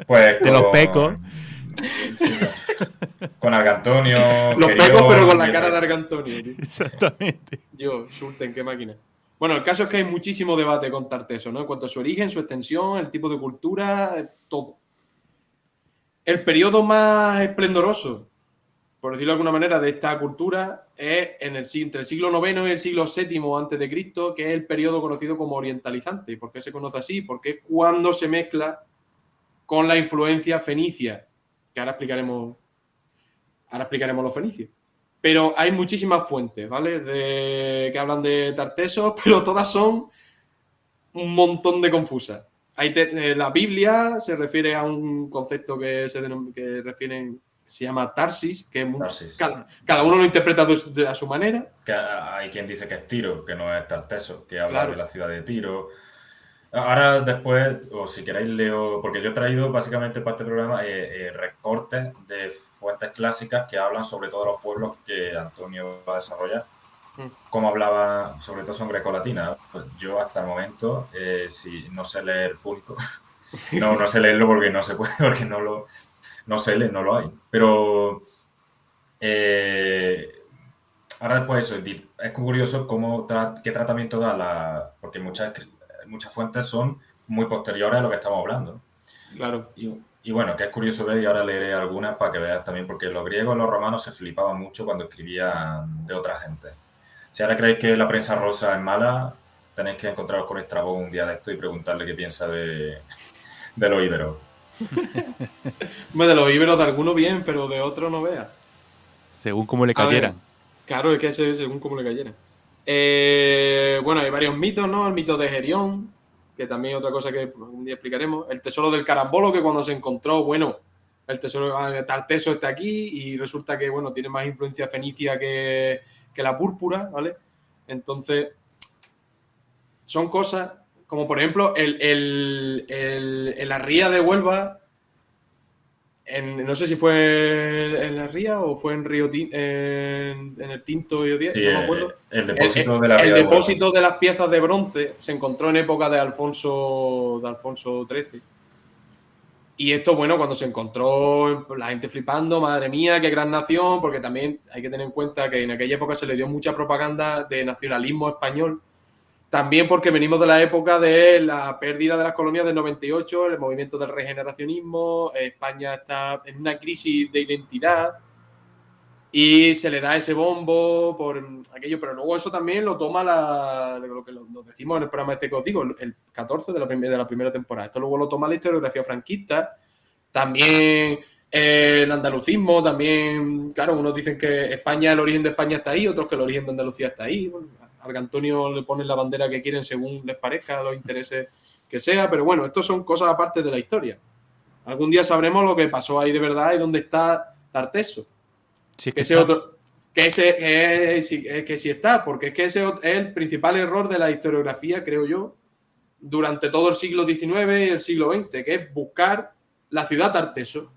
Pues de los pecos. Sí, con Argantonio. Los pecos, pero con la cara de Argantonio, tío. Exactamente. Sulten, qué máquina. Bueno, el caso es que hay muchísimo debate con Tarteso, ¿no? En cuanto a su origen, su extensión, el tipo de cultura, todo. El periodo más esplendoroso, por decirlo de alguna manera, de esta cultura es entre el siglo IX y el siglo VII a.C., que es el periodo conocido como orientalizante. ¿Y por qué se conoce así? Porque es cuando se mezcla con la influencia fenicia, que ahora explicaremos los fenicios. Pero hay muchísimas fuentes, ¿vale? Que hablan de Tartesos, pero todas son un montón de confusas. La Biblia se refiere a un concepto que se llama Tarsis, que es cada uno lo interpreta a su manera. Que hay quien dice que es Tiro, que no es Tarteso, que habla de la ciudad de Tiro. Ahora después, o si queréis leo, porque yo he traído básicamente para este programa recortes de fuentes clásicas que hablan sobre todos los pueblos que Antonio va a desarrollar. Como hablaba, sobre todo son grecolatinas. Pues yo hasta el momento, si no sé leer público, no sé leerlo porque no se puede, porque no sé leer, no lo hay. Pero ahora después eso, es curioso qué tratamiento da porque muchas fuentes son muy posteriores a lo que estamos hablando. Claro. Y bueno, que es curioso ver, y ahora leeré algunas para que veas también, porque los griegos y los romanos se flipaban mucho cuando escribían de otra gente. Si ahora creéis que la prensa rosa es mala, tenéis que encontraros con Estrabón un día de esto y preguntarle qué piensa de los íberos. De los íberos de algunos bien, pero de otros no veas. Según cómo le A ver, cayeran. claro, es que según cómo le cayera. Bueno, hay varios mitos, ¿no? El mito de Gerión, que también es otra cosa que algún día explicaremos. El tesoro del carambolo, que cuando se encontró, bueno, el tesoro de Tarteso está aquí y resulta que, bueno, tiene más influencia fenicia que la púrpura, ¿vale? Entonces, son cosas como, por ejemplo, en la ría de Huelva, no sé si fue en la ría o fue en Río en el Tinto Río 10, Sí, no me acuerdo. el depósito de la El ría de depósito de las piezas de bronce se encontró en época de Alfonso XIII. Y esto, bueno, cuando se encontró, la gente flipando, madre mía, qué gran nación, porque también hay que tener en cuenta que en aquella época se le dio mucha propaganda de nacionalismo español. También porque venimos de la época de la pérdida de las colonias del 98, el movimiento del regeneracionismo, España está en una crisis de identidad y se le da ese bombo por aquello, pero luego eso también lo toma lo que lo decimos en el programa este que os digo, el 14 de la primera temporada. Esto luego lo toma la historiografía franquista, también el andalucismo, también, claro, unos dicen que España, el origen de España está ahí, otros que el origen de Andalucía está ahí. Bueno, a Antonio le ponen la bandera que quieren según les parezca, los intereses que sea, pero bueno, estos son cosas aparte de la historia. Algún día sabremos lo que pasó ahí de verdad y dónde está Tarteso. Si es Que que ese está. otro, que sí está, porque es que ese es el principal error de la historiografía, creo yo, durante todo el siglo XIX y el siglo XX, que es buscar la ciudad Tarteso.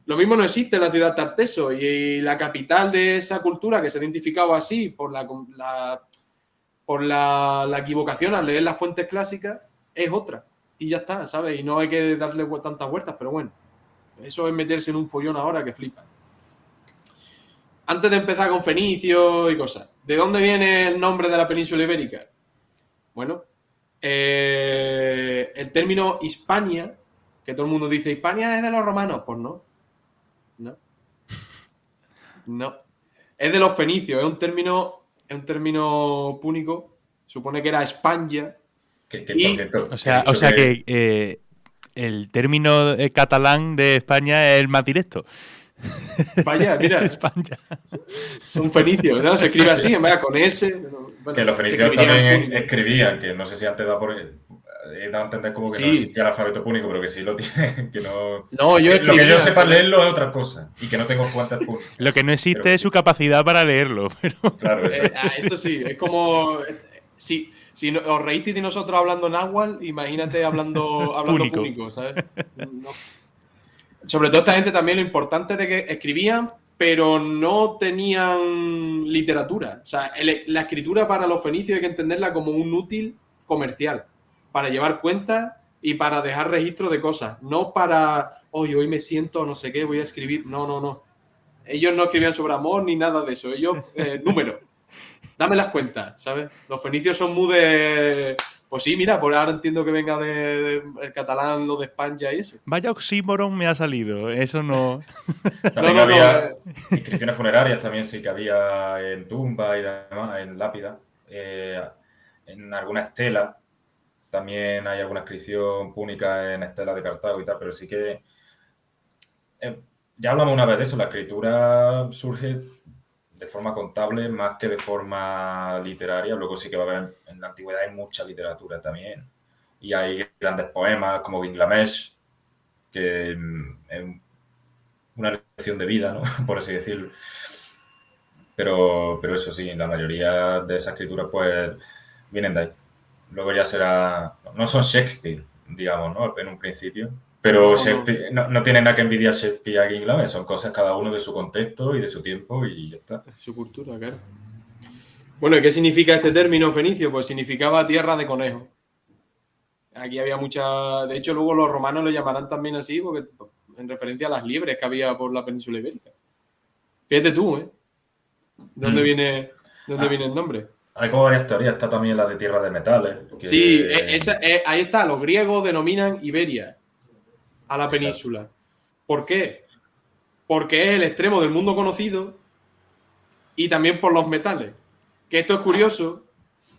Lo mismo no existe en la ciudad Tarteso y la capital de esa cultura que se ha identificado así por la equivocación al leer las fuentes clásicas es otra. Y ya está, ¿sabes? Y no hay que darle tantas vueltas, pero bueno, eso es meterse en un follón ahora que flipa. Antes de empezar con fenicios y cosas, ¿de dónde viene el nombre de la península ibérica? Bueno, el término Hispania, que todo el mundo dice Hispania es de los romanos, pues no. No. Es de los fenicios, es un término púnico, supone que era España. Que por cierto, O sea que el término catalán de España es el más directo. Vaya, mira, España. son fenicios, ¿no? Se escribe así, en vez de con S. Bueno, que los fenicios también escribían, que no sé si antes he dado a entender como que no existía el alfabeto púnico, pero que sí lo tiene, que no... No, yo lo que yo sepa leerlo es otra cosa, y que no tengo fuentes públicas. Lo que no existe es su capacidad para leerlo. Pero... Claro, eso sí, es como... Si os reísteis de nosotros hablando náhuatl, imagínate hablando púnico, ¿sabes? No. Sobre todo esta gente también lo importante de que escribían, pero no tenían literatura. O sea, la escritura para los fenicios hay que entenderla como un útil comercial, para llevar cuentas y para dejar registro de cosas, no para, hoy me siento no sé qué, voy a escribir. No. Ellos no escribían sobre amor ni nada de eso. Ellos, números. Dame las cuentas, ¿sabes? Los fenicios son muy de... Pues sí, mira, por ahora entiendo que venga el catalán, lo de España y eso. Vaya oxímoron me ha salido, eso no... También había inscripciones funerarias, también sí que había en tumba y demás, en lápida. En alguna estela, también hay alguna inscripción púnica en estela de Cartago y tal, pero sí que... ya hablamos una vez de eso, la escritura surge de forma contable más que de forma literaria. Luego sí que va a haber, en la antigüedad hay mucha literatura también. Y hay grandes poemas como Gilgamesh, que es una lección de vida, ¿no? Por así decirlo. Pero eso sí, la mayoría de esas escrituras pues vienen de ahí. Luego ya será... No son Shakespeare, digamos, ¿no? En un principio. Pero no tiene nada que envidiar Shakespeare a Gilgamesh, son cosas cada uno de su contexto y de su tiempo y ya está. Su cultura, claro. Bueno, ¿y qué significa este término fenicio? Pues significaba tierra de conejos. Aquí había mucha... De hecho, luego los romanos lo llamarán también así, porque en referencia a las liebres que había por la península ibérica. Fíjate tú, ¿eh? ¿De dónde viene el nombre? Hay como varias teorías, está también la de tierra de metales. Que... Sí, ahí está, los griegos denominan Iberia a la península. Exacto. ¿Por qué? Porque es el extremo del mundo conocido y también por los metales. Que esto es curioso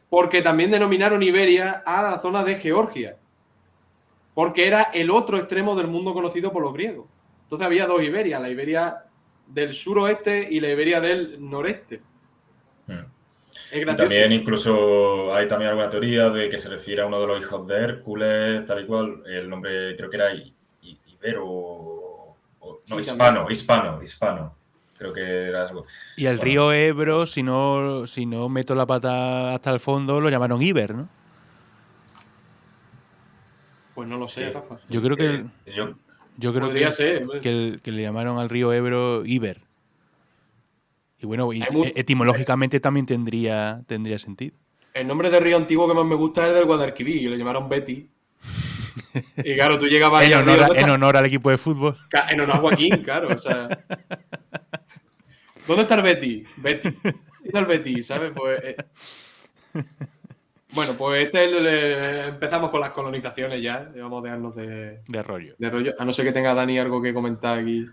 porque también denominaron Iberia a la zona de Georgia, porque era el otro extremo del mundo conocido por los griegos. Entonces había dos Iberias, la Iberia del suroeste y la Iberia del noreste. Es Y gracioso. también incluso hay también alguna teoría de que se refiere a uno de los hijos de Hércules, tal y cual. El nombre creo que era Ibero, no, Sí, hispano. Creo que era algo. Y el Bueno, río Ebro, si no meto la pata hasta el fondo, lo llamaron Iber, ¿no? Pues no lo sé, sí, Rafa. Yo creo que yo Podría ser. que le llamaron al río Ebro Iber. Y bueno, Hay mu- etimológicamente también tendría sentido. El nombre de río antiguo que más me gusta es el del Guadalquivir, que lo llamaron Betty. Y claro, tú llegabas ahí al río. En honor al equipo de fútbol. En honor a Joaquín, claro. O sea, ¿dónde está el Betty? Betty. ¿Dónde está el Betty? ¿Sabes? Pues. Bueno, pues empezamos con las colonizaciones ya. Vamos a dejarnos De rollo. de rollo. A no ser que tenga Dani algo que comentar aquí.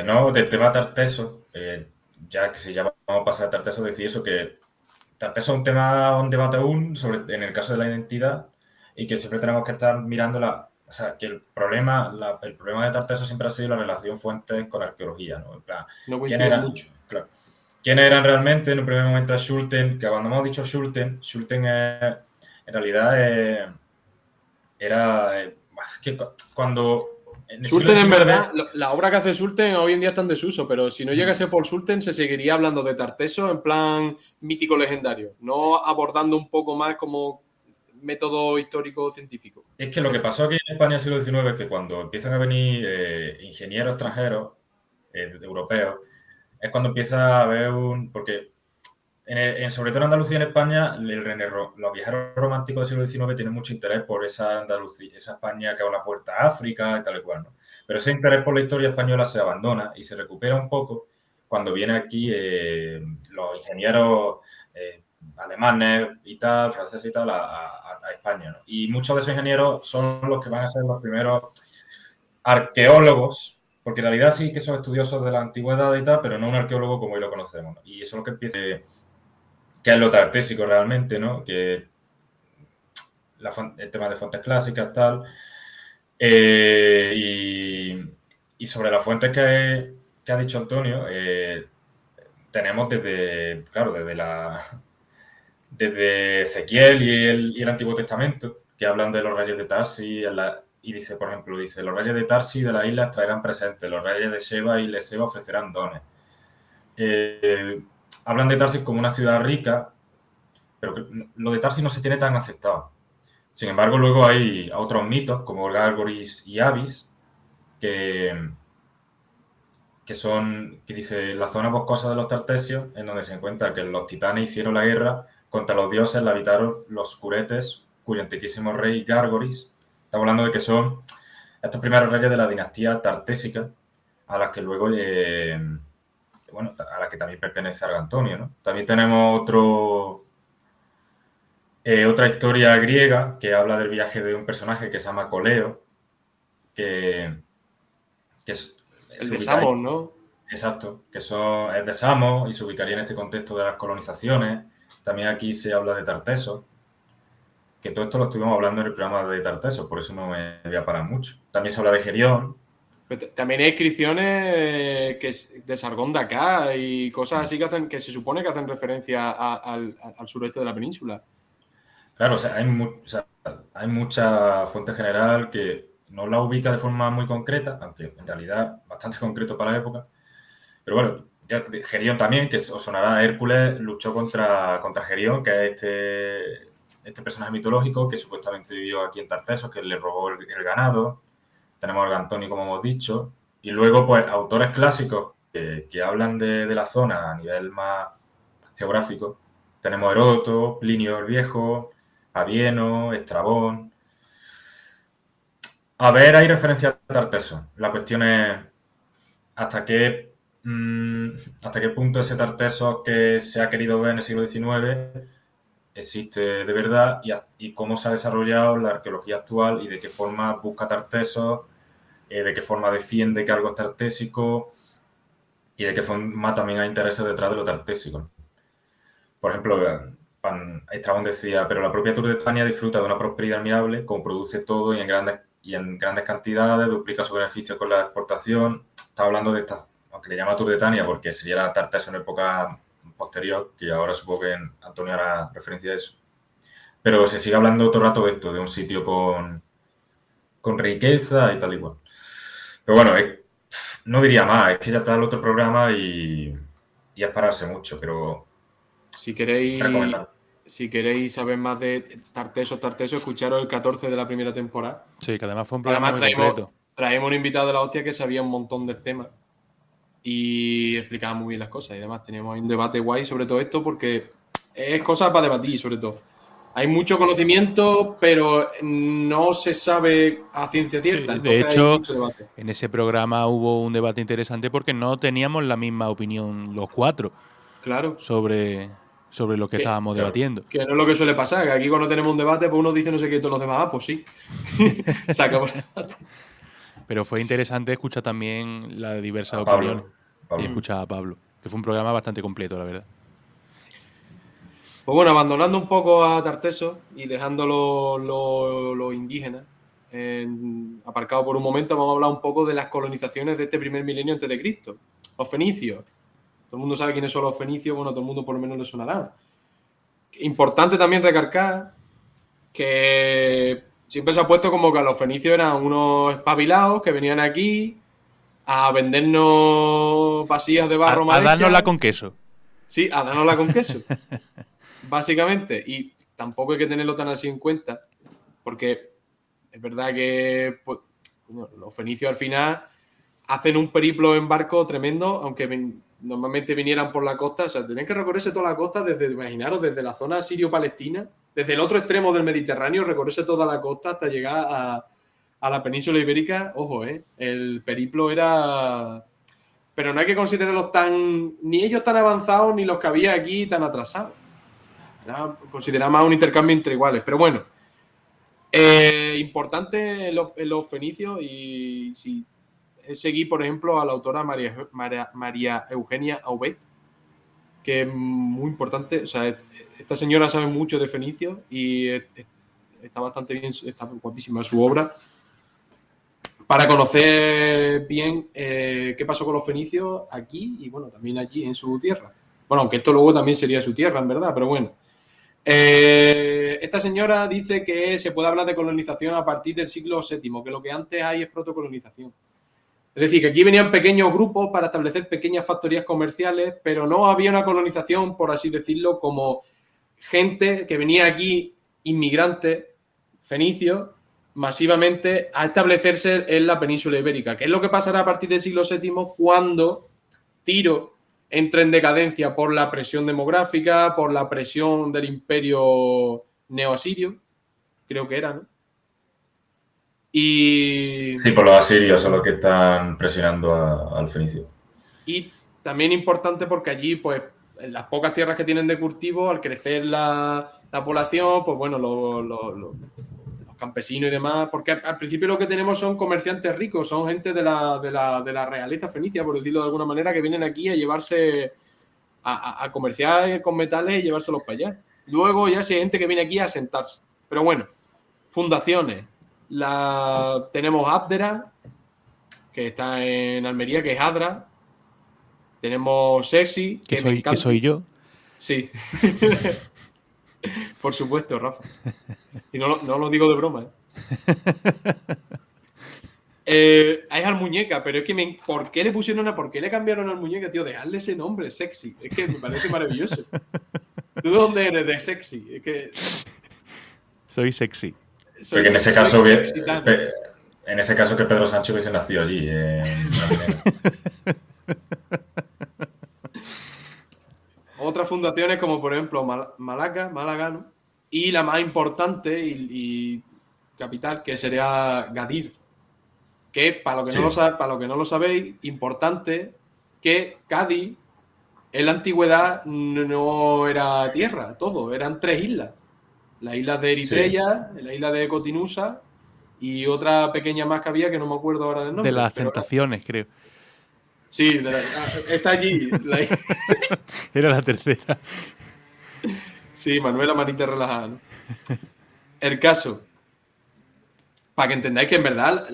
No, del tema Tarteso, ya que si ya vamos a pasar a Tarteso, decir eso, que Tarteso es un tema, un debate aún en el caso de la identidad, y que siempre tenemos que estar mirando o sea, que el problema de Tarteso siempre ha sido la relación fuentes con arqueología, ¿no? En plan, No ¿quién coinciden era? mucho. Claro. ¿Quiénes eran realmente? En un primer momento a Schulten, que cuando hemos dicho Schulten en realidad era que cuando en el Sulten, siglo en XIX, verdad, la obra que hace Sulten hoy en día está en desuso, pero si no llegase por Sulten, se seguiría hablando de Tarteso en plan mítico legendario, no abordando un poco más como método histórico científico. es que lo que pasó aquí en España en el siglo XIX es que cuando empiezan a venir ingenieros extranjeros, europeos, es cuando empieza a haber porque sobre todo en Andalucía y en España, los viajeros románticos del siglo XIX tienen mucho interés por esa Andalucía, esa España que abre la puerta a África y tal y cual, ¿no? Pero ese interés por la historia española se abandona y se recupera un poco cuando vienen aquí los ingenieros alemanes y tal, franceses y tal, a España, ¿no? Y muchos de esos ingenieros son los que van a ser los primeros arqueólogos, porque en realidad sí que son estudiosos de la antigüedad y tal, pero no un arqueólogo como hoy lo conocemos, ¿no? Y eso es lo que empieza, que es lo tartésico realmente, ¿no? Que el tema de fuentes clásicas, tal. Y sobre las fuentes que ha dicho Antonio, tenemos desde Ezequiel y el Antiguo Testamento, que hablan de los reyes de Tarsi, y dice, por ejemplo, los reyes de Tarsi de las islas traerán presentes, los reyes de Sheba y de Seba ofrecerán dones. Hablan de Tarsis como una ciudad rica, pero lo de Tarsis no se tiene tan aceptado. Sin embargo, luego hay otros mitos, como Gargoris y Avis, que dice la zona boscosa de los Tartesios, en donde se encuentra que los titanes hicieron la guerra contra los dioses, la habitaron los curetes, cuyo antiquísimo rey Gargoris. Estamos hablando de que son estos primeros reyes de la dinastía tartésica, a las que luego, a la que también pertenece Argantonio, ¿no? También tenemos otra historia griega que habla del viaje de un personaje que se llama Coleo, que es el de Samos, ¿no? Exacto, es de Samos y se ubicaría en este contexto de las colonizaciones. También aquí se habla de Tartesos, que todo esto lo estuvimos hablando en el programa de Tartesos, por eso no me voy a parar mucho. También se habla de Gerión. Pero también hay inscripciones de Sargón de acá y cosas así que se supone que hacen referencia al sureste de la península. Claro, hay mucha fuente general que no la ubica de forma muy concreta, aunque en realidad bastante concreto para la época. Pero bueno, ya Gerión también, que os sonará, Hércules luchó contra Gerión, que es este personaje mitológico que supuestamente vivió aquí en Tartesos, que le robó el ganado. Tenemos a Antonio, como hemos dicho. Y luego, pues, autores clásicos que hablan de la zona a nivel más geográfico. Tenemos Heródoto, Plinio el Viejo, Avieno, Estrabón. A ver, hay referencia a Tarteso. La cuestión es hasta qué punto ese Tarteso que se ha querido ver en el siglo XIX existe de verdad y cómo se ha desarrollado la arqueología actual y de qué forma busca Tartesos, de qué forma defiende que algo es tartésico y de qué forma también hay intereses detrás de lo tartésico. Por ejemplo, Estrabón decía, pero la propia Turdetania disfruta de una prosperidad admirable, como produce todo y en grandes cantidades, duplica su beneficio con la exportación. Estaba hablando de esta, aunque le llama Turdetania porque sería la Tarteso en época posterior, que ahora supongo que Antonio hará referencia a eso. Pero se sigue hablando todo el rato de esto, de un sitio con riqueza y tal y cual. Pero bueno, no diría más, es que ya está el otro programa y es pararse mucho, pero Si queréis, recomendado. si queréis saber más de Tarteso, escucharos el 14 de la primera temporada. Sí, que además fue un programa Además, muy completo. traemos un invitado de la hostia que sabía un montón del tema y explicaba muy bien las cosas y demás. Teníamos un debate guay sobre todo esto porque es cosa para debatir, sobre todo. Hay mucho conocimiento, pero no se sabe a ciencia cierta. Sí, entonces de hecho, hay mucho debate. en ese programa hubo un debate interesante porque no teníamos la misma opinión los cuatro Claro. sobre lo que estábamos Claro. debatiendo. Que no es lo que suele pasar, que aquí cuando tenemos un debate, pues uno dice no sé qué y todos los demás, pues sí. Se acabó el debate. Pero fue interesante escuchar también las diversas A Pablo. opiniones y escuchar a Pablo, que fue un programa bastante completo, la verdad. Pues bueno, abandonando un poco a Tarteso y dejando lo indígena aparcado por un momento, vamos a hablar un poco de las colonizaciones de este primer milenio antes de Cristo. Los fenicios. Todo el mundo sabe quiénes son los fenicios, bueno, todo el mundo por lo menos le sonará. Importante también recargar que siempre se ha puesto como que a los fenicios eran unos espabilados que venían aquí a vendernos vasillas de barro mal A hechas. dárnosla con queso. Sí, a dárnosla con queso. Básicamente. Y tampoco hay que tenerlo tan así en cuenta, porque es verdad que pues, bueno, los fenicios al final hacen un periplo en barco tremendo, aunque normalmente vinieran por la costa. O sea, tenían que recorrerse toda la costa, imaginaros, desde la zona sirio-palestina, desde el otro extremo del Mediterráneo, recorrerse toda la costa hasta llegar a la península ibérica. Ojo, el periplo era... Pero no hay que considerarlos ni ellos tan avanzados, ni los que había aquí tan atrasados. Era considerar más un intercambio entre iguales. Pero bueno, importante en los fenicios, y si seguí, por ejemplo, a la autora María Eugenia Aubet, que es muy importante. O sea, esta señora sabe mucho de fenicios y está bastante bien, está guapísima su obra, para conocer bien qué pasó con los fenicios aquí y, bueno, también allí en su tierra. Bueno, aunque esto luego también sería su tierra, en verdad, pero bueno. Esta señora dice que se puede hablar de colonización a partir del siglo VII, que lo que antes hay es protocolonización. Es decir, que aquí venían pequeños grupos para establecer pequeñas factorías comerciales, pero no había una colonización, por así decirlo, como gente que venía aquí, inmigrantes, fenicios, masivamente a establecerse en la península ibérica. ¿Qué es lo que pasará a partir del siglo VII cuando Tiro entra en decadencia por la presión demográfica, por la presión del imperio neoasirio? Creo que era, ¿no? Y... Sí, por los asirios son los que están presionando al fenicio. Y también importante porque allí, pues, en las pocas tierras que tienen de cultivo, al crecer la población, pues bueno, los campesinos y demás, porque al principio lo que tenemos son comerciantes ricos, son gente de la realeza fenicia, por decirlo de alguna manera, que vienen aquí a llevarse, a comerciar con metales y llevárselos para allá. Luego ya sí hay gente que viene aquí a sentarse. Pero bueno, fundaciones. Tenemos Abdera, que está en Almería, que es Adra. Tenemos Sexy, que soy yo. Sí. Por supuesto, Rafa. Y no lo digo de broma, hay Almuñeca, pero es que ¿por qué le pusieron por qué le cambiaron Almuñeca, tío? Dejadle ese nombre, Sexy. Es que me parece maravilloso. ¿Tú de dónde eres de Sexy? Es que... Soy sexy. Porque en ese caso que Pedro Sánchez hubiese nacido allí. Otras fundaciones como por ejemplo Málaga, ¿no? Y la más importante y capital, que sería Gadir, que para lo que no lo sabéis, importante, que Cádiz en la antigüedad no era tierra, todo, eran 3 islas. Las islas de Eritrea, la isla de Cotinusa y otra pequeña más que había que no me acuerdo ahora del nombre. De las Tentaciones, creo. Sí, está allí. Era la tercera. Sí, Manuela Manita relajada, ¿no? El caso, para que entendáis que en verdad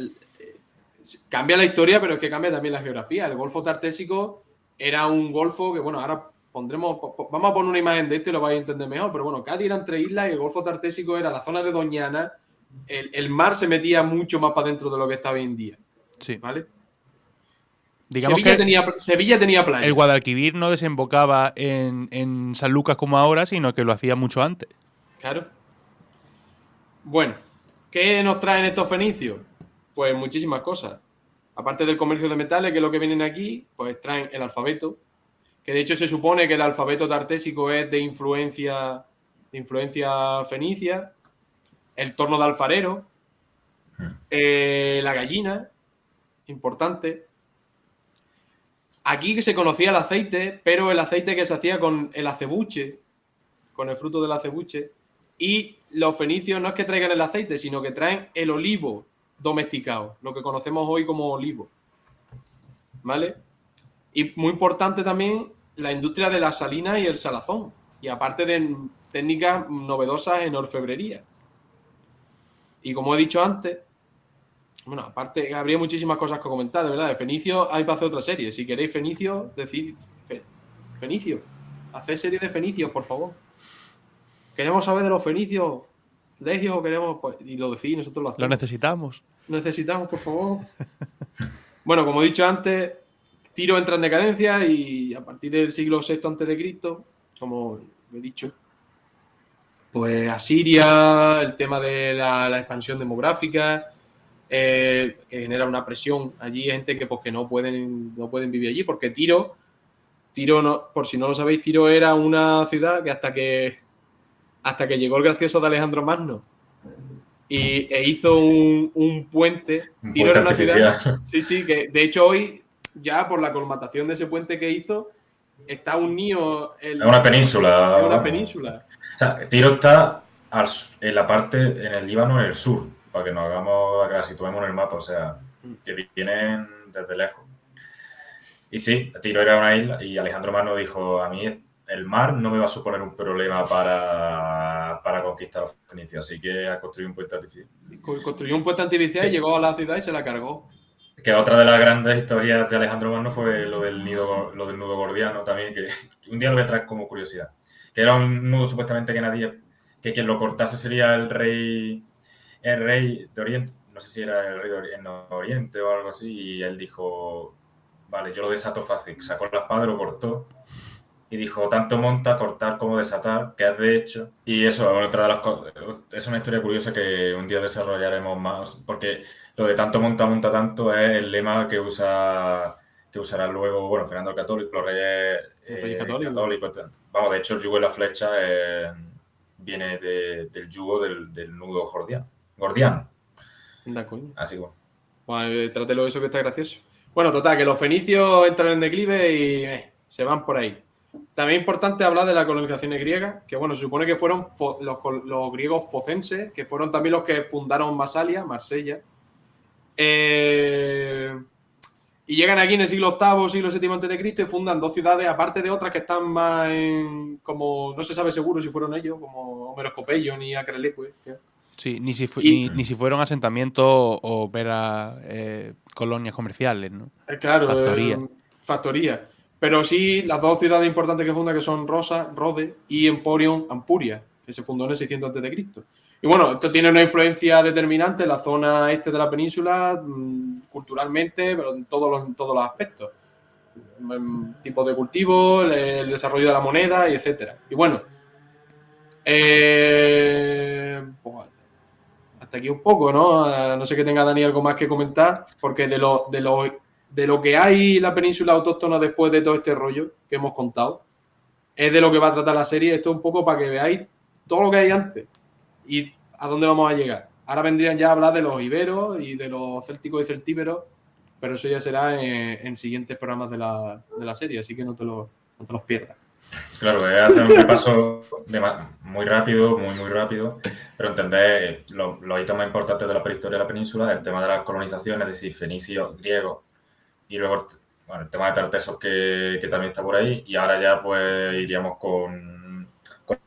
cambia la historia, pero es que cambia también la geografía. El Golfo Tartésico era un golfo que, bueno, ahora vamos a poner una imagen de esto y lo vais a entender mejor, pero bueno, Cádiz era entre islas y el Golfo Tartésico era la zona de Doñana. El mar se metía mucho más para dentro de lo que está hoy en día, Sí. ¿vale? Digamos que Sevilla tenía playa. el Guadalquivir no desembocaba en San Lucas como ahora, sino que lo hacía mucho antes. Claro. Bueno, ¿qué nos traen estos fenicios? Pues muchísimas cosas. Aparte del comercio de metales, que es lo que vienen aquí, pues traen el alfabeto, que de hecho se supone que el alfabeto tartésico es de influencia fenicia, el torno de alfarero, la gallina, importante. Aquí se conocía el aceite, pero el aceite que se hacía con el acebuche, con el fruto del acebuche. Y los fenicios no es que traigan el aceite, sino que traen el olivo domesticado, lo que conocemos hoy como olivo. ¿Vale? Y muy importante también la industria de la salina y el salazón. Y aparte de técnicas novedosas en orfebrería. Y como he dicho antes, bueno, aparte habría muchísimas cosas que comentar, de verdad. De Fenicio hay para hacer otra serie. Si queréis Fenicio, decid Fenicio. Haced serie de Fenicios, por favor. Queremos saber de los fenicios. Legio, queremos. Pues, y lo decís, nosotros lo hacemos. Lo necesitamos. Necesitamos, por favor. Bueno, como he dicho antes, Tiro entra en decadencia y a partir del siglo VI a.C., como he dicho, pues Asiria, el tema de la expansión demográfica, que genera una presión. Allí hay gente que, pues, que no pueden vivir allí, porque Tiro no, por si no lo sabéis, Tiro era una ciudad que hasta que llegó el gracioso de Alejandro Magno e hizo un puente. Un Tiro puente era una ciudad. artificial. Sí, que de hecho hoy, ya por la colmatación de ese puente que hizo, está unido. Es una península. Es una vamos. península. O sea, Tiro está en la parte, en el Líbano, en el sur, para que nos hagamos, que la situemos en el mapa, o sea, que vienen desde lejos. Y sí, Tiro era una isla y Alejandro Magno dijo, a mí el mar no me va a suponer un problema para conquistar los fenicios, así que ha construido un puente artificial. Construyó un puente artificial y llegó a la ciudad y se la cargó. Que otra de las grandes historias de Alejandro Magno fue lo del nudo gordiano también, que un día lo voy a traer como curiosidad. Que era un nudo supuestamente que quien lo cortase sería el rey de Oriente, no sé si era el rey de Oriente o algo así, y él dijo, vale, yo lo desato fácil, sacó la espada, lo cortó, y dijo, tanto monta, cortar como desatar, que es de hecho. Y eso es otra de las cosas, es una historia curiosa que un día desarrollaremos más, porque lo de tanto monta, monta tanto es el lema que usará luego, bueno, Fernando el Católico, los reyes católicos. Vamos, de hecho el yugo de la flecha viene del yugo del nudo gordiano. Anda, coño. Así que bueno. Pues, trátelo eso que está gracioso. Bueno, total, que los fenicios entran en declive y se van por ahí. También es importante hablar de las colonizaciones griegas, que bueno, se supone que fueron los griegos focenses, que fueron también los que fundaron Masalia, Marsella. Y llegan aquí en el siglo VIII, siglo VII a.C. y fundan dos ciudades, aparte de otras que están más como no se sabe seguro si fueron ellos, como Homeroscopeion y Acreleque. Sí, ni si fueron asentamientos o colonias comerciales, ¿no? Claro, factoría. Pero sí, las dos ciudades importantes que funda, que son Rode y Emporion, Ampuria, que se fundó en el 600 a.C. Y bueno, esto tiene una influencia determinante en la zona este de la península, culturalmente, pero en todos los aspectos. Tipos de cultivo, el desarrollo de la moneda, y etcétera. Y bueno, pues hasta aquí un poco, ¿no? No sé que tenga Dani algo más que comentar, porque de lo que hay en la península autóctona después de todo este rollo que hemos contado, es de lo que va a tratar la serie. Esto es un poco para que veáis todo lo que hay antes y a dónde vamos a llegar. Ahora vendrían ya a hablar de los iberos y de los célticos y celtíberos, pero eso ya será en siguientes programas de la serie, así que no te los pierdas. Claro, voy a hacer un repaso muy rápido, muy rápido, pero entender los hitos más importantes de la prehistoria de la península, el tema de las colonizaciones, es decir, fenicios, griegos, y luego el tema de Tartesos que también está por ahí, y ahora ya pues iríamos con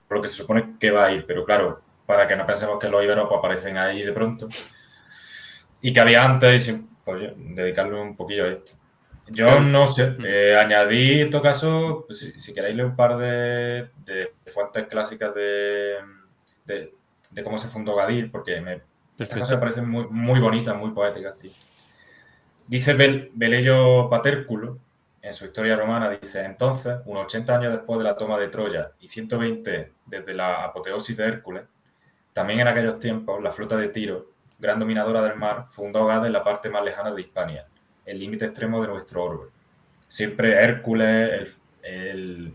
lo que se supone que va a ir, pero claro, para que no pensemos que los íberos pues, aparecen ahí de pronto y que había antes, y pues dedicarle un poquillo a esto. Yo Claro. no sé, añadí en todo caso, pues, si queréis leer un par de fuentes clásicas de cómo se fundó Gadir, porque estas cosas me parecen muy, muy bonitas, muy poéticas, tío. Dice Velello Patérculo, en su historia romana, dice, entonces, unos 80 años después de la toma de Troya y 120 desde la apoteosis de Hércules, también en aquellos tiempos, la flota de Tiro, gran dominadora del mar, fundó ahogada en la parte más lejana de Hispania, el límite extremo de nuestro orbe. Siempre Hércules, el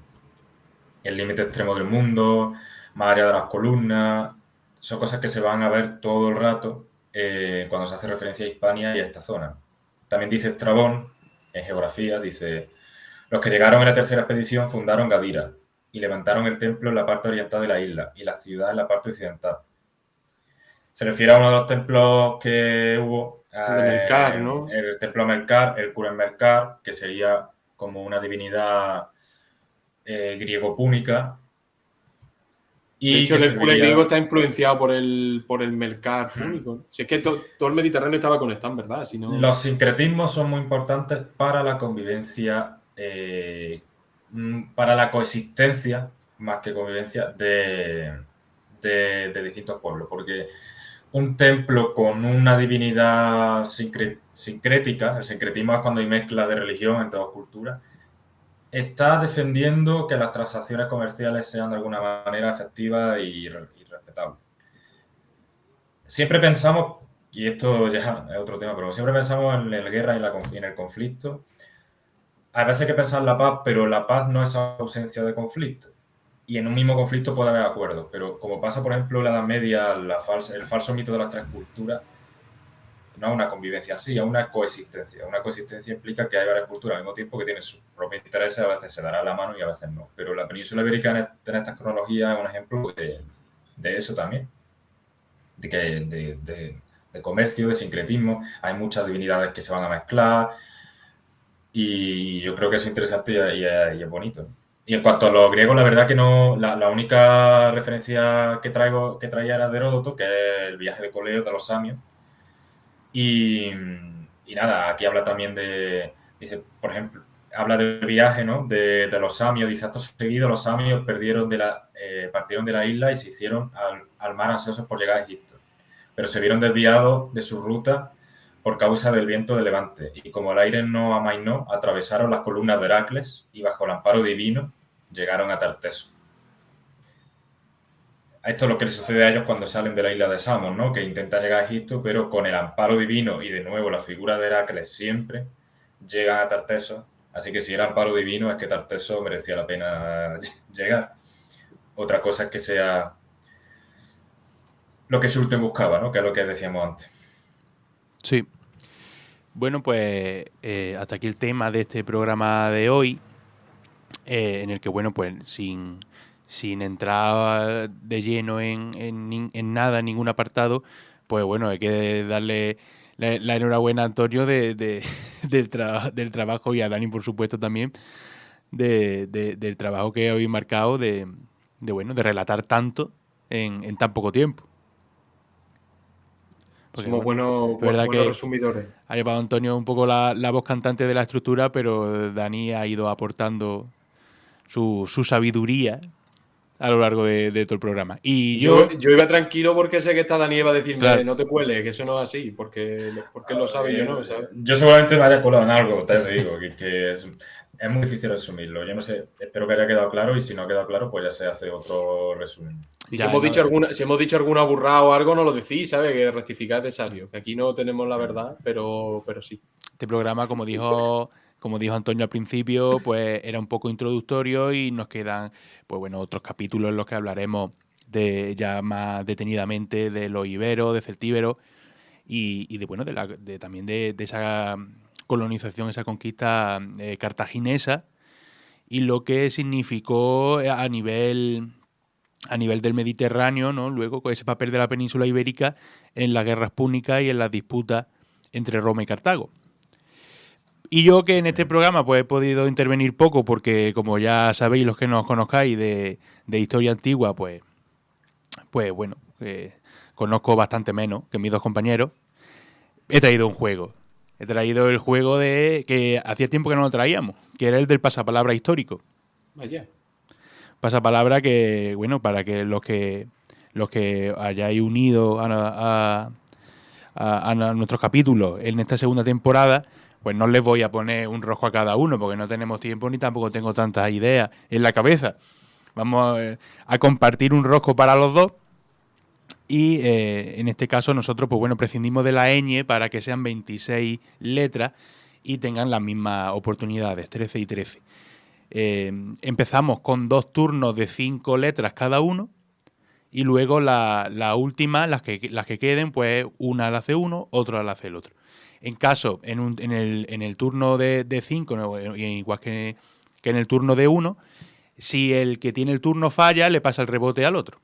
límite extremo del mundo, más allá de las columnas, son cosas que se van a ver todo el rato cuando se hace referencia a Hispania y a esta zona. También dice Estrabón, en geografía, dice, los que llegaron en la tercera expedición fundaron Gadira y levantaron el templo en la parte oriental de la isla y la ciudad en la parte occidental. Se refiere a uno de los templos que hubo, El de Melcar, ¿no? el templo Melcar, el Curen Melcar, que sería como una divinidad griego-púnica. De hecho, el Hércules griego está influenciado por el Melcar púnico, ¿no? Si es que todo el Mediterráneo estaba conectado, ¿verdad? Si no... Los sincretismos son muy importantes para la convivencia, para la coexistencia, más que convivencia, de distintos pueblos, porque un templo con una divinidad sincrética, el sincretismo es cuando hay mezcla de religión entre dos culturas, está defendiendo que las transacciones comerciales sean de alguna manera efectivas y respetables. Siempre pensamos, y esto ya es otro tema, pero siempre pensamos en la guerra y en el conflicto. A veces hay que pensar en la paz, pero la paz no es ausencia de conflicto. Y en un mismo conflicto puede haber acuerdos, pero como pasa, por ejemplo, en la Edad Media, el falso mito de las tres culturas, no es una convivencia así, es una coexistencia. Una coexistencia implica que hay varias culturas al mismo tiempo que tienen sus propios intereses, a veces se dará la mano y a veces no. Pero la península ibérica en estas cronologías es un ejemplo de eso también. De comercio, de sincretismo. Hay muchas divinidades que se van a mezclar y yo creo que es interesante y es bonito. Y en cuanto a los griegos, la verdad que no, la única referencia que traía era de Heródoto, que es el viaje de Coleo de los samios. Y nada, aquí habla también dice, por ejemplo, habla del viaje, ¿no? De los samios, dice, acto seguido los samios partieron de la isla y se hicieron al mar ansiosos por llegar a Egipto, pero se vieron desviados de su ruta por causa del viento de levante, y como el aire no amainó, atravesaron las columnas de Heracles y bajo el amparo divino llegaron a Tarteso. Esto es lo que les sucede a ellos cuando salen de la isla de Samos, ¿no? Que intenta llegar a Egipto, pero con el amparo divino y de nuevo la figura de Heracles siempre llegan a Tarteso. Así que si era amparo divino es que Tarteso merecía la pena llegar. Otra cosa es que sea lo que Sulten buscaba, ¿no? Que es lo que decíamos antes. Sí. Bueno, pues hasta aquí el tema de este programa de hoy, en el que, bueno, pues sin entrar de lleno en nada, en ningún apartado, pues bueno, hay que darle la enhorabuena a Antonio del trabajo, y a Dani, por supuesto, también, del trabajo que habéis marcado de relatar tanto en tan poco tiempo. Porque, somos buenos resumidores. Ha llevado Antonio un poco la voz cantante de la estructura, pero Dani ha ido aportando su sabiduría a lo largo de todo el programa. Y yo iba tranquilo porque sé que esta Dani iba a decirme, claro, no te cueles, que eso no es así, porque lo sabe y yo no, ¿sabes? Yo seguramente me haya colado en algo, te digo, que es muy difícil resumirlo. Yo no sé, espero que haya quedado claro, y si no ha quedado claro, pues ya se hace otro resumen. Y si hemos dicho alguna burrada o algo, no lo decís, ¿sabes? Que rectificad de sabio. Que aquí no tenemos la verdad, pero sí. Este programa, como dijo Antonio al principio, pues era un poco introductorio, y nos quedan, pues bueno, otros capítulos en los que hablaremos ya más detenidamente de los iberos, de celtíberos y también de esa colonización, esa conquista cartaginesa, y lo que significó a nivel del Mediterráneo, ¿no? Luego, con ese papel de la península ibérica en las guerras púnicas y en las disputas entre Roma y Cartago. Y yo que en este programa pues he podido intervenir poco porque, como ya sabéis los que nos conozcáis de historia antigua, pues bueno, conozco bastante menos que mis dos compañeros. He traído un juego. He traído el juego de que hacía tiempo que no lo traíamos, que era el del pasapalabra histórico. Vaya. Pasapalabra que, bueno, para que los que hayáis unido a nuestros capítulos en esta segunda temporada, pues no les voy a poner un rosco a cada uno porque no tenemos tiempo ni tampoco tengo tantas ideas en la cabeza. Vamos a compartir un rosco para los dos y en este caso nosotros, pues bueno, prescindimos de la ñ para que sean 26 letras y tengan las mismas oportunidades, 13 y 13. Empezamos con 2 turnos de 5 letras cada uno y luego la última, las que queden, pues una la hace uno, otra la hace el otro. En caso, en el turno de 5, ¿no? Igual que en el turno de 1, si el que tiene el turno falla, le pasa el rebote al otro.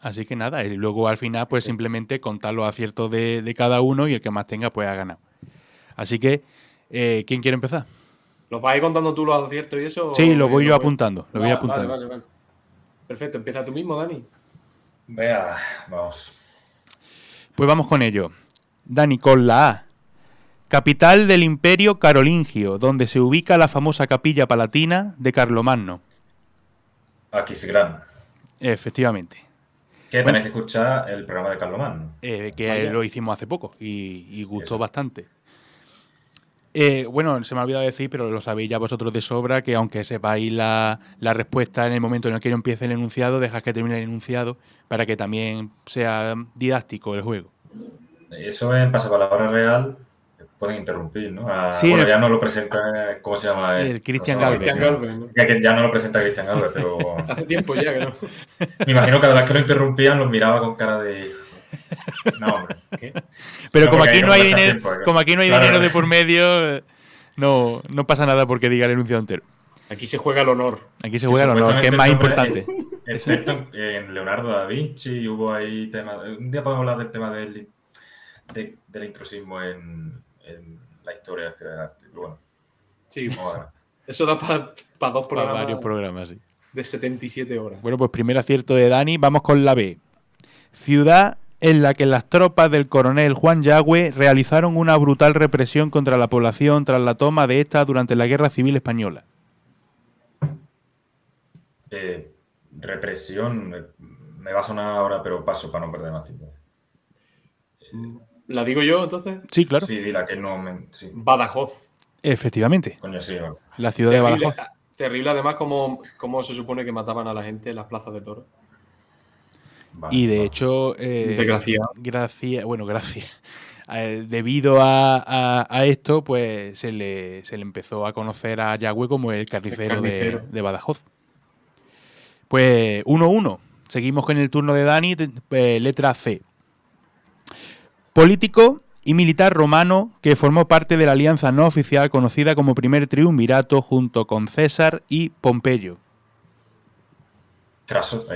Así que nada, y luego al final pues simplemente contar los aciertos de cada uno y el que más tenga pues ha ganado. Así que, ¿quién quiere empezar? ¿Los vas a ir contando tú los aciertos y eso? Sí, lo voy yo apuntando. Lo voy apuntando. Vale. Perfecto, empieza tú mismo, Dani. Vea, vamos. Pues vamos con ello. Dani, con la A. Capital del Imperio Carolingio, donde se ubica la famosa Capilla Palatina de Carlomagno. Aquisgrán. Efectivamente. Que tenéis que escuchar el programa de Carlomagno. Que lo hicimos hace poco y gustó bastante. Bueno, se me ha olvidado decir, pero lo sabéis ya vosotros de sobra, que aunque sepáis la respuesta en el momento en el que empiece el enunciado, dejas que termine el enunciado para que también sea didáctico el juego. Eso en Pasapalabra Real pueden interrumpir, ¿no? Sí, bueno, ya no lo presenta, ¿cómo se llama? El Cristian Galvez. ¿No? Que ya no lo presenta Cristian Galvez, pero... Hace tiempo ya que no. Me imagino que cada vez que lo interrumpían los miraba con cara de... No, hombre. ¿Qué? Pero No, como porque aquí hay no hay que dinero, tiempo, como aquí no hay claro. dinero de por medio, no pasa nada porque diga el enunciado entero. Aquí se juega el honor. Aquí se juega el honor, que es más importante. Excepto en Leonardo da Vinci hubo ahí temas... Un día podemos hablar del tema del intrusismo en la historia del arte. Pero bueno, sí, eso da para dos programas. Para varios programas, sí. De 77 horas. Bueno, pues primer acierto de Dani. Vamos con la B. Ciudad en la que las tropas del coronel Juan Yagüe realizaron una brutal represión contra la población tras la toma de esta durante la Guerra Civil Española. Represión, me va a sonar ahora, pero paso para no perder más tiempo. ¿La digo yo, entonces? Sí, claro. Sí, dila que no me... Sí. Badajoz. Efectivamente. Coño, sí. Vale. La ciudad de Badajoz. Terrible, además, como se supone que mataban a la gente en las plazas de toros. Vale, Y de hecho... Desgraciado. Gracias. Debido a esto, pues se le empezó a conocer a Yagüe como el carnicero. De Badajoz. Pues 1-1. Seguimos con el turno de Dani, letra C. Político y militar romano que formó parte de la alianza no oficial conocida como Primer Triunvirato junto con César y Pompeyo. Craso,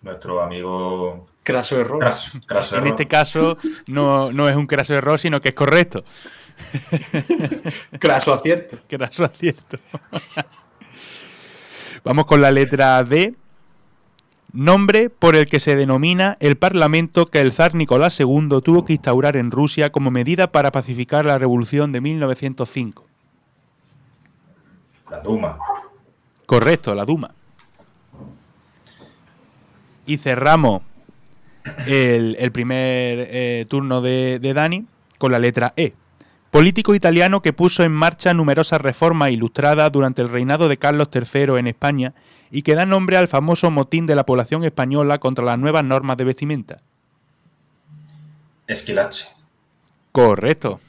nuestro amigo... Craso error. Craso En error. este caso no es un craso error, sino que es correcto. Craso acierto. Craso acierto. Vamos con la letra D. Nombre por el que se denomina el parlamento que el zar Nicolás II tuvo que instaurar en Rusia como medida para pacificar la revolución de 1905. La Duma. Correcto, la Duma. Y cerramos el primer turno de Dani con la letra E. Político italiano que puso en marcha numerosas reformas ilustradas durante el reinado de Carlos III en España y que da nombre al famoso motín de la población española contra las nuevas normas de vestimenta. Esquilache. Correcto.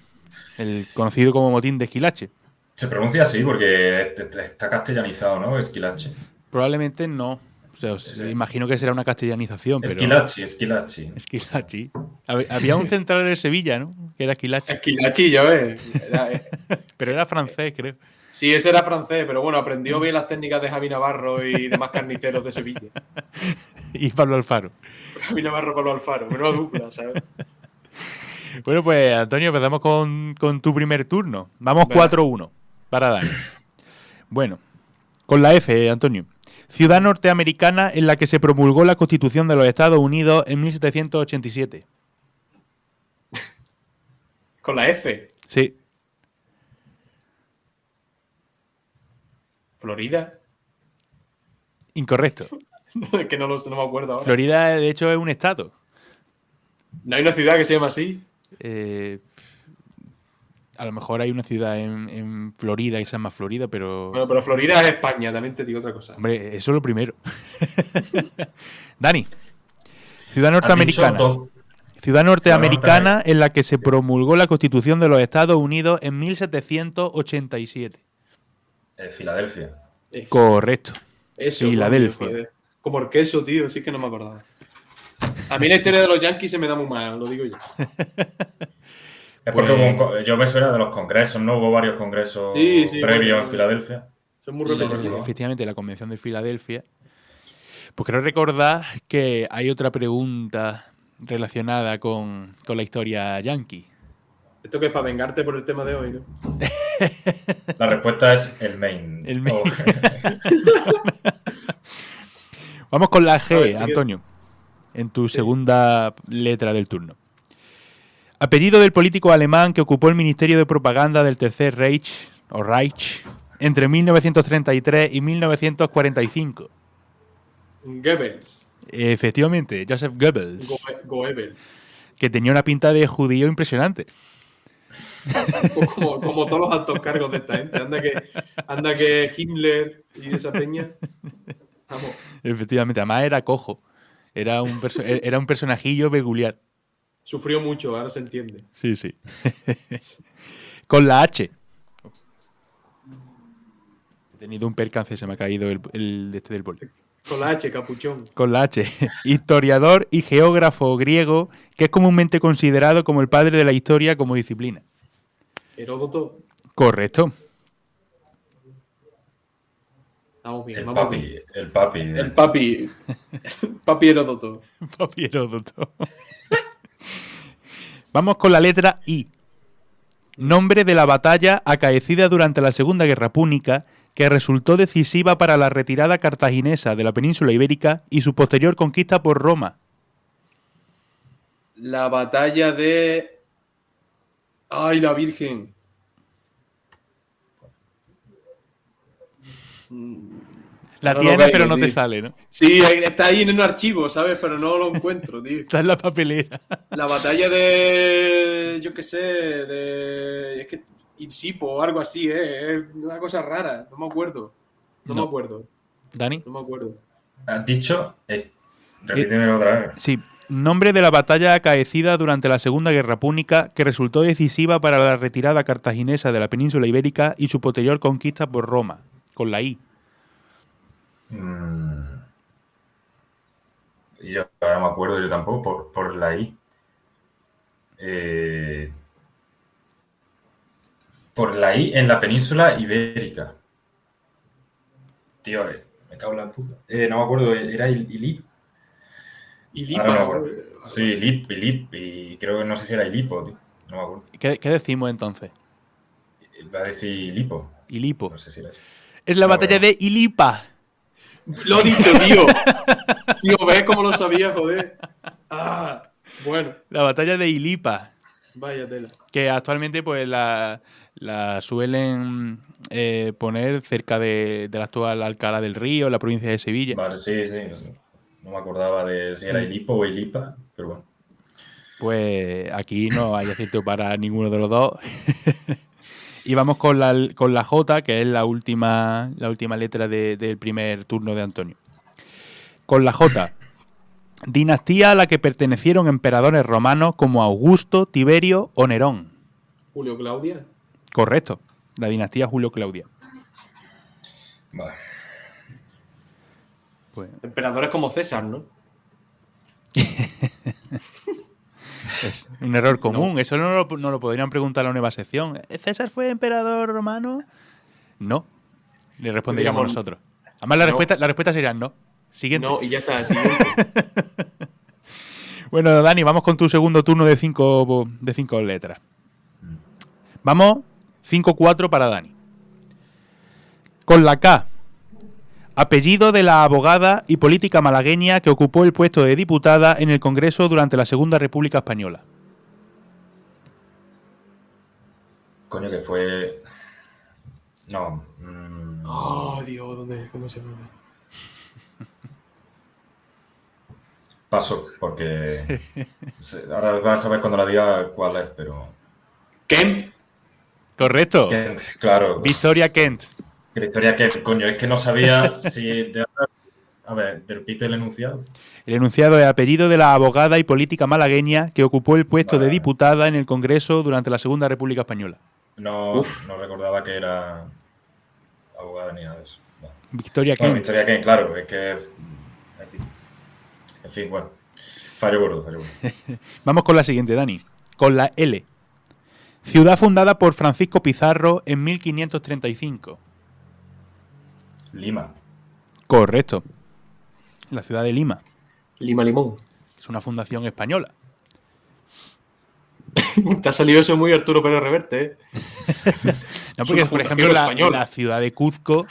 El conocido como motín de Esquilache. Se pronuncia así porque está castellanizado, ¿no? Esquilache. Probablemente no. O sea, imagino que será una castellanización. Esquilache. Esquilache. Había un central de Sevilla, ¿no? Que era Esquilache. Esquilachillo, Pero era francés, creo. Sí, ese era francés, pero bueno, aprendió bien las técnicas de Javi Navarro y demás carniceros de Sevilla. Y Pablo Alfaro. Javi Navarro, Pablo Alfaro, menuda dupla, ¿sabes? Bueno, pues Antonio, empezamos con tu primer turno. Vamos Venga. 4-1 para Dani. Bueno, con la F, Antonio. Ciudad norteamericana en la que se promulgó la Constitución de los Estados Unidos en 1787. Con la F. Sí, Florida. incorrecto. Es que no me acuerdo ahora. Florida, de hecho, es un estado. No hay una ciudad que se llama así. A lo mejor hay una ciudad en Florida que se llama Florida, pero... Bueno, pero Florida es España, también te digo otra cosa. Hombre, eso es lo primero. Dani, ciudad Has dicho norteamericana. Ciudad norteamericana en la que se promulgó la Constitución de los Estados Unidos en 1787. Filadelfia. Eso. Correcto. Eso, Filadelfia. coño, joder. Como el queso, tío. Sí que no me acordaba. A mí la historia de los Yankees se me da muy mal, lo digo yo. Es porque Pues- yo me suena de los congresos, ¿no? Hubo varios congresos Sí, sí, previos bueno, en Filadelfia. Son muy Sí, repetitivos. Efectivamente, la Convención de Filadelfia. Pues creo recordar que hay otra pregunta relacionada con la historia yankee. Esto que es para vengarte por el tema de hoy, ¿no? La respuesta es el Maine. El Maine. Oh. Vamos con la A G, ver, sigue. Antonio, en tu Sí. segunda letra del turno. Apellido del político alemán que ocupó el Ministerio de Propaganda del Tercer Reich, o Reich, entre 1933 y 1945. Goebbels. Efectivamente, Joseph Goebbels, Goebbels. que tenía una pinta de judío impresionante. Como todos los altos cargos de esta gente. Anda que Himmler y esa peña. Vamos. Efectivamente, además era cojo. Era un personajillo peculiar. Sufrió mucho, ahora se entiende. Sí, sí. Con la H. He tenido un percance, se me ha caído el de este del boli. Con la H, capuchón. Con la H. Historiador y geógrafo griego que es comúnmente considerado como el padre de la historia como disciplina. Heródoto. Correcto. Vamos bien, El vamos bien. papi. El papi. El papi. Papi Heródoto. Papi Heródoto. Vamos con la letra I. Nombre de la batalla acaecida durante la Segunda Guerra Púnica que resultó decisiva para la retirada cartaginesa de la península ibérica y su posterior conquista por Roma. La batalla de... ¡Ay, la Virgen! La Ahora tienes, caigo, pero no te tío. sale, ¿no? Sí, está ahí en un archivo, ¿sabes? Pero no lo encuentro, tío. Está en la papelera. La batalla de... Yo qué sé, de... Es que... Insipo o algo así, ¿eh? Es una cosa rara. No me acuerdo. No me No. acuerdo. Dani. No me acuerdo. ¿Has dicho? Repíteme otra vez. Sí. Nombre de la batalla acaecida durante la Segunda Guerra Púnica que resultó decisiva para la retirada cartaginesa de la península ibérica y su posterior conquista por Roma. Con la I. Y yo ahora no me acuerdo yo tampoco por la I. Por la I en la península ibérica. Tío, me cago en la puta. No me acuerdo, era Ilip. Y Ahora no me Lipa. acuerdo. Sí, Ilip. Y creo que no sé si era Ilipo, tío. No me acuerdo. ¿Qué decimos entonces? Va a decir Ilipo. Ilipo. No sé si era eso. Es la No, batalla no. de Ilipa. Lo he dicho, tío. Tío, ¿ves cómo lo sabía, joder? Ah, bueno. La batalla de Ilipa. Vaya tela. Que actualmente pues la suelen poner cerca de la actual Alcalá del Río, en la provincia de Sevilla. Vale, sí. No me acordaba de si era Ilipo o Ilipa, pero bueno. Pues aquí no hay acierto para ninguno de los dos. Y vamos con la J, que es la última letra del primer turno de Antonio. Con la J. Dinastía a la que pertenecieron emperadores romanos como Augusto, Tiberio o Nerón. Julio Claudia. Correcto. La dinastía Julio-Claudia. Vale. Pues, Emperadores como César, ¿no? es un error común. Eso no lo podrían preguntar a la nueva sección. ¿César fue emperador romano? No. Le responderíamos Diríamos, nosotros. Además, la respuesta sería no. Siguiente. No, y ya está, el siguiente. Bueno, Dani, vamos con tu segundo turno de cinco letras. Vamos, 5-4 para Dani. Con la K. Apellido de la abogada y política malagueña que ocupó el puesto de diputada en el Congreso durante la Segunda República Española. Coño, que fue... No. Oh, Dios, ¿cómo se llama? Paso, porque... Ahora vas a saber cuando la diga cuál es, pero... Kent. Correcto. Kent, claro. Victoria Kent. Victoria Kent, coño, es que no sabía si... A ver, repite el enunciado. El enunciado es apellido de la abogada y política malagueña que ocupó el puesto de diputada en el Congreso durante la Segunda República Española. No recordaba que era abogada ni nada de eso. No. Victoria Kent. Victoria Kent, claro, es que... En fin, bueno. Fallo gordo. Vamos con la siguiente, Dani. Con la L. Ciudad fundada por Francisco Pizarro en 1535. Lima. Correcto. La ciudad de Lima. Lima Limón. Es una fundación española. Te ha salido eso muy Arturo Pérez Reverte, ¿eh? No, porque, por ejemplo, la ciudad de Cuzco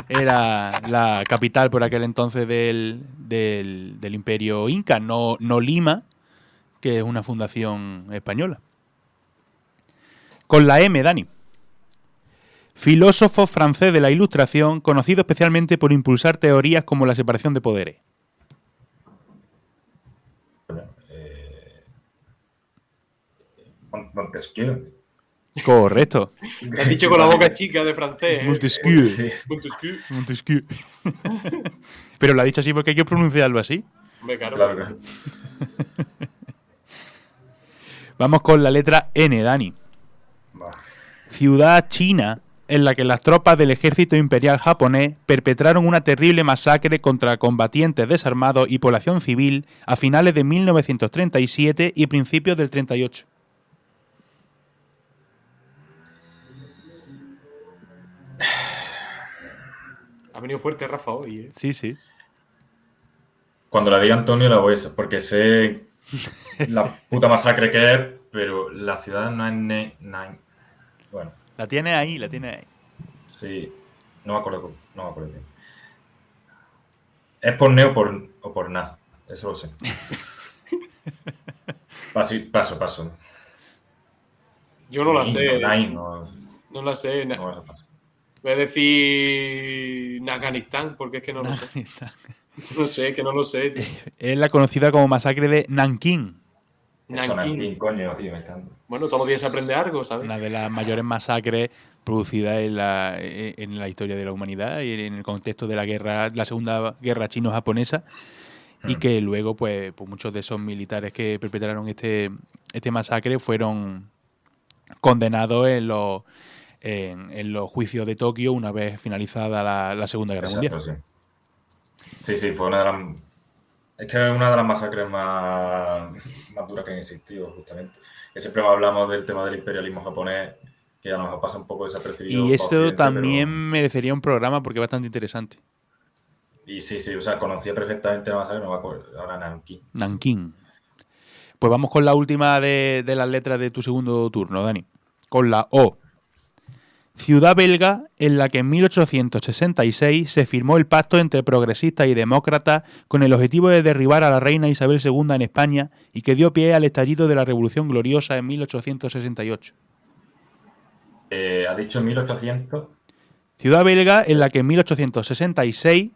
era la capital por aquel entonces del Imperio Inca, no Lima, que es una fundación española. Con la M, Dani. Filósofo francés de la Ilustración, conocido especialmente por impulsar teorías como la separación de poderes. Montesquieu. Correcto. Te has dicho con la boca chica de francés, ¿eh? Montesquieu. Sí. Montesquieu. Pero lo ha dicho así porque hay que pronunciarlo así. Hombre, Claro. Vamos con la letra N, Dani. Ciudad china en la que las tropas del ejército imperial japonés perpetraron una terrible masacre contra combatientes desarmados y población civil a finales de 1937 y principios del 38. Ha venido fuerte Rafa hoy, ¿eh? Sí. Cuando la diga Antonio la voy a... Porque sé la puta masacre que es, pero la ciudad no es... Bueno. La tiene ahí. Sí. No me acuerdo bien. ¿Es por ne o por na? Eso lo sé. Paso. Yo no la sé. No la sé. no vas a pasar. Voy a decir Afganistán, porque es que no lo sé. No sé, que no lo sé, tío. Es la conocida como masacre de Nankín. Nankín, coño, tío, me encanta. Bueno, todos los días se aprende algo, ¿sabes? Una de las mayores masacres producidas en la historia de la humanidad y en el contexto de la Segunda Guerra Chino-Japonesa, y que luego, pues muchos de esos militares que perpetraron este masacre fueron condenados en los juicios de Tokio una vez finalizada la Segunda Guerra Mundial. Sí, fue una de las... Es que es una de las masacres más duras que han existido, justamente. Que siempre hablamos del tema del imperialismo japonés, que a lo mejor pasa un poco desapercibido. Y eso también merecería un programa porque es bastante interesante. Y sí, o sea, conocía perfectamente la masacre, no me acuerdo. Ahora Nankín. Pues vamos con la última de las letras de tu segundo turno, Dani. Con la O. Ciudad belga en la que en 1866 se firmó el pacto entre progresistas y demócratas con el objetivo de derribar a la reina Isabel II en España y que dio pie al estallido de la Revolución Gloriosa en 1868. ¿Ha dicho 1800? Ciudad belga en la que en 1866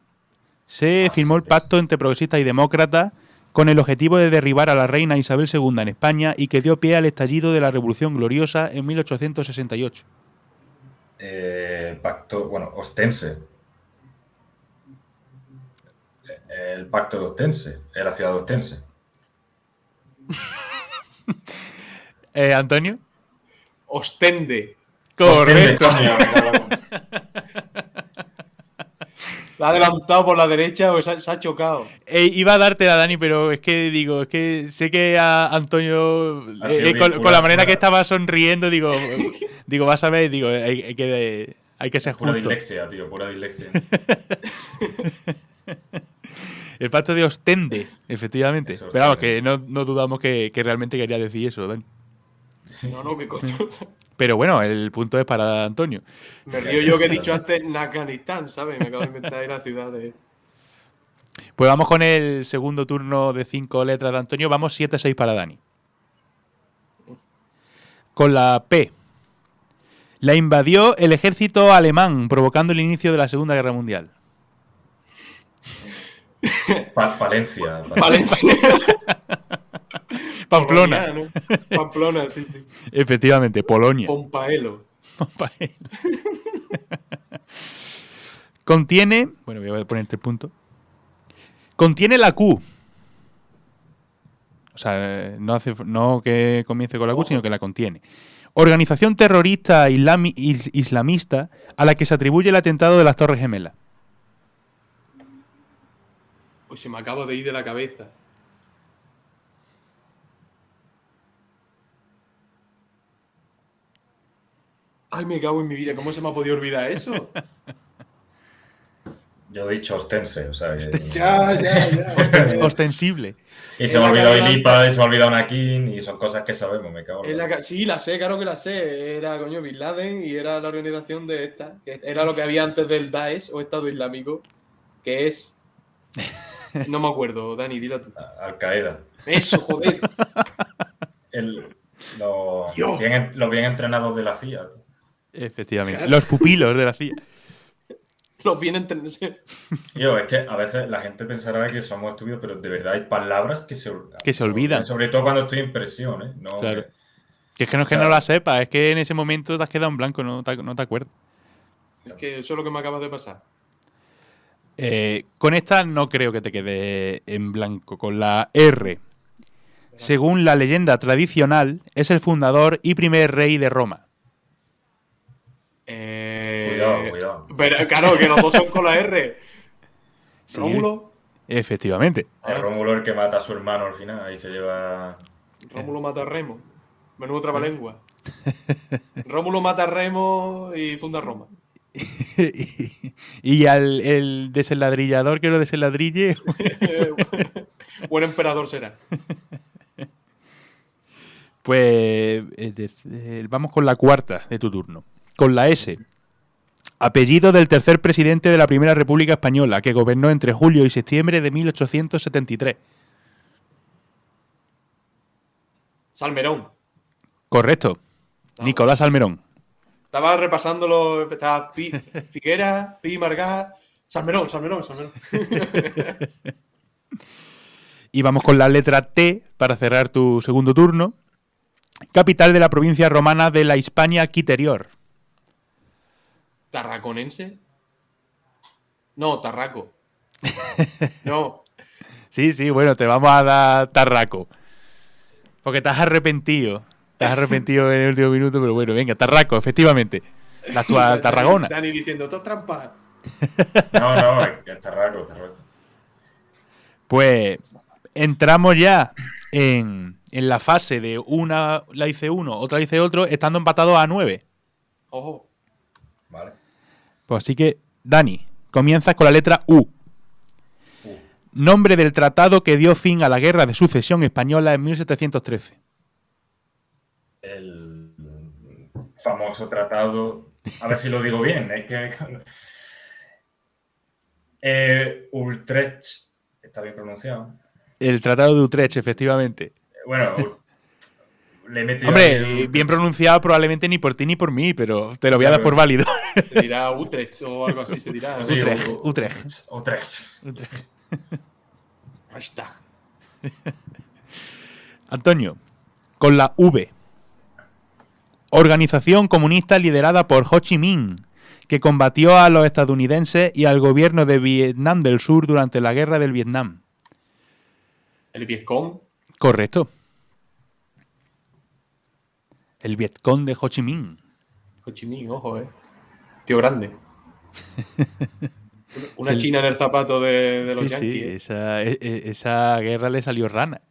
se firmó el pacto entre progresistas y demócratas con el objetivo de derribar a la reina Isabel II en España y que dio pie al estallido de la Revolución Gloriosa en 1868. Pacto, Ostense. El pacto de Ostense, es la ciudad de Ostense. ¿Antonio? Ostende. Correcto. La ha adelantado por la derecha o se ha chocado. Iba a dártela, Dani, pero es que sé que a Antonio, con la manera que estaba sonriendo, digo, vas a ver, hay que ser justo. Pura dislexia, tío, pura dislexia. El pacto de Ostende, efectivamente. Eso, Pero vamos, Ostende. que no dudamos que realmente quería decir eso, Dani. No, qué coño. Pero bueno, el punto es para Antonio. Me río yo que he dicho antes Afganistán, ¿sabes? Me acabo de inventar ahí la ciudad de... Pues vamos con el segundo turno de 5 letras de Antonio. Vamos 7-6 para Dani. Con la P. La invadió el ejército alemán, provocando el inicio de la Segunda Guerra Mundial. Palencia. Valencia. Pamplona. Polonia, ¿no? Pamplona, sí. Efectivamente, Polonia. Pompaelo. Contiene... Bueno, voy a poner 3 puntos. Contiene la Q. O sea, no que comience con la Q, sino que la contiene. Organización terrorista islamista a la que se atribuye el atentado de las Torres Gemelas. Uy, se me acabo de ir de la cabeza. Ay, me cago en mi vida. ¿Cómo se me ha podido olvidar eso? Yo he dicho ostense, o sea... Ya. Ostensible. Y se me ha olvidado Ilipa, y se me ha olvidado Nakin, y son cosas que sabemos, me cago en la... Sí, la sé, claro que la sé. Era, coño, Bin Laden y era la organización de esta. Que era lo que había antes del Daesh o Estado Islámico. Que es... No me acuerdo, Dani, dila tú. Al-Qaeda. Eso, joder. Los bien entrenados de la CIA. Efectivamente. Claro. Los pupilos de la CIA. Los vienen... Es que a veces la gente pensará que somos estúpidos, pero de verdad hay palabras que se olvidan. Sobre todo cuando estoy en presión, ¿eh? No, Claro. Que es que no es que o sea, no la sepas, es que en ese momento te has quedado en blanco, no te acuerdas. Es que eso es lo que me acaba de pasar. Con esta no creo que te quede en blanco. Con la R. Según la leyenda tradicional, es el fundador y primer rey de Roma. Cuidado. Pero claro, que los dos son con la R. Sí, Rómulo. Efectivamente. Rómulo el que mata a su hermano al final, ahí se lleva... Rómulo mata a Remo. Menudo trabalengua. Rómulo mata a Remo y funda Roma. Y el desenladrillador que lo desenladrille. Buen emperador será. Pues vamos con la cuarta de tu turno. Con la S. Apellido del tercer presidente de la Primera República Española, que gobernó entre julio y septiembre de 1873. Salmerón. Correcto. No. Nicolás Salmerón. Estaba repasando estaba Figuera, Pi Margá. Salmerón. Y vamos con la letra T para cerrar tu segundo turno. Capital de la provincia romana de la Hispania Quiterior. ¿Tarraconense? No, Tarraco. No. Sí, bueno, te vamos a dar Tarraco. Porque te has arrepentido. Te has arrepentido en el último minuto, pero bueno, venga, Tarraco, efectivamente. La actual Tarragona. Dani diciendo, todo trampa. No, es que Tarraco. Pues entramos ya en la fase de una la dice uno, otra dice otro, estando empatados a 9. Ojo. Vale. Pues así que, Dani, comienzas con la letra U. Nombre del tratado que dio fin a la Guerra de Sucesión Española en 1713. El famoso tratado... A ver si lo digo bien. Es que... Utrecht... ¿Está bien pronunciado? El Tratado de Utrecht, efectivamente. Bueno, le he metido... Hombre, bien pronunciado probablemente ni por ti ni por mí, pero te lo voy a dar por válido. Se dirá Utrecht o algo así, se dirá. Sí, Utrecht. Reichstag. Antonio, con la V. Organización comunista liderada por Ho Chi Minh, que combatió a los estadounidenses y al gobierno de Vietnam del Sur durante la Guerra del Vietnam. ¿El Vietcong? Correcto. El Vietcong de Ho Chi Minh. Ho Chi Minh, ojo, Tío grande. Una china en el zapato de los yankees. Sí, esa guerra le salió rana.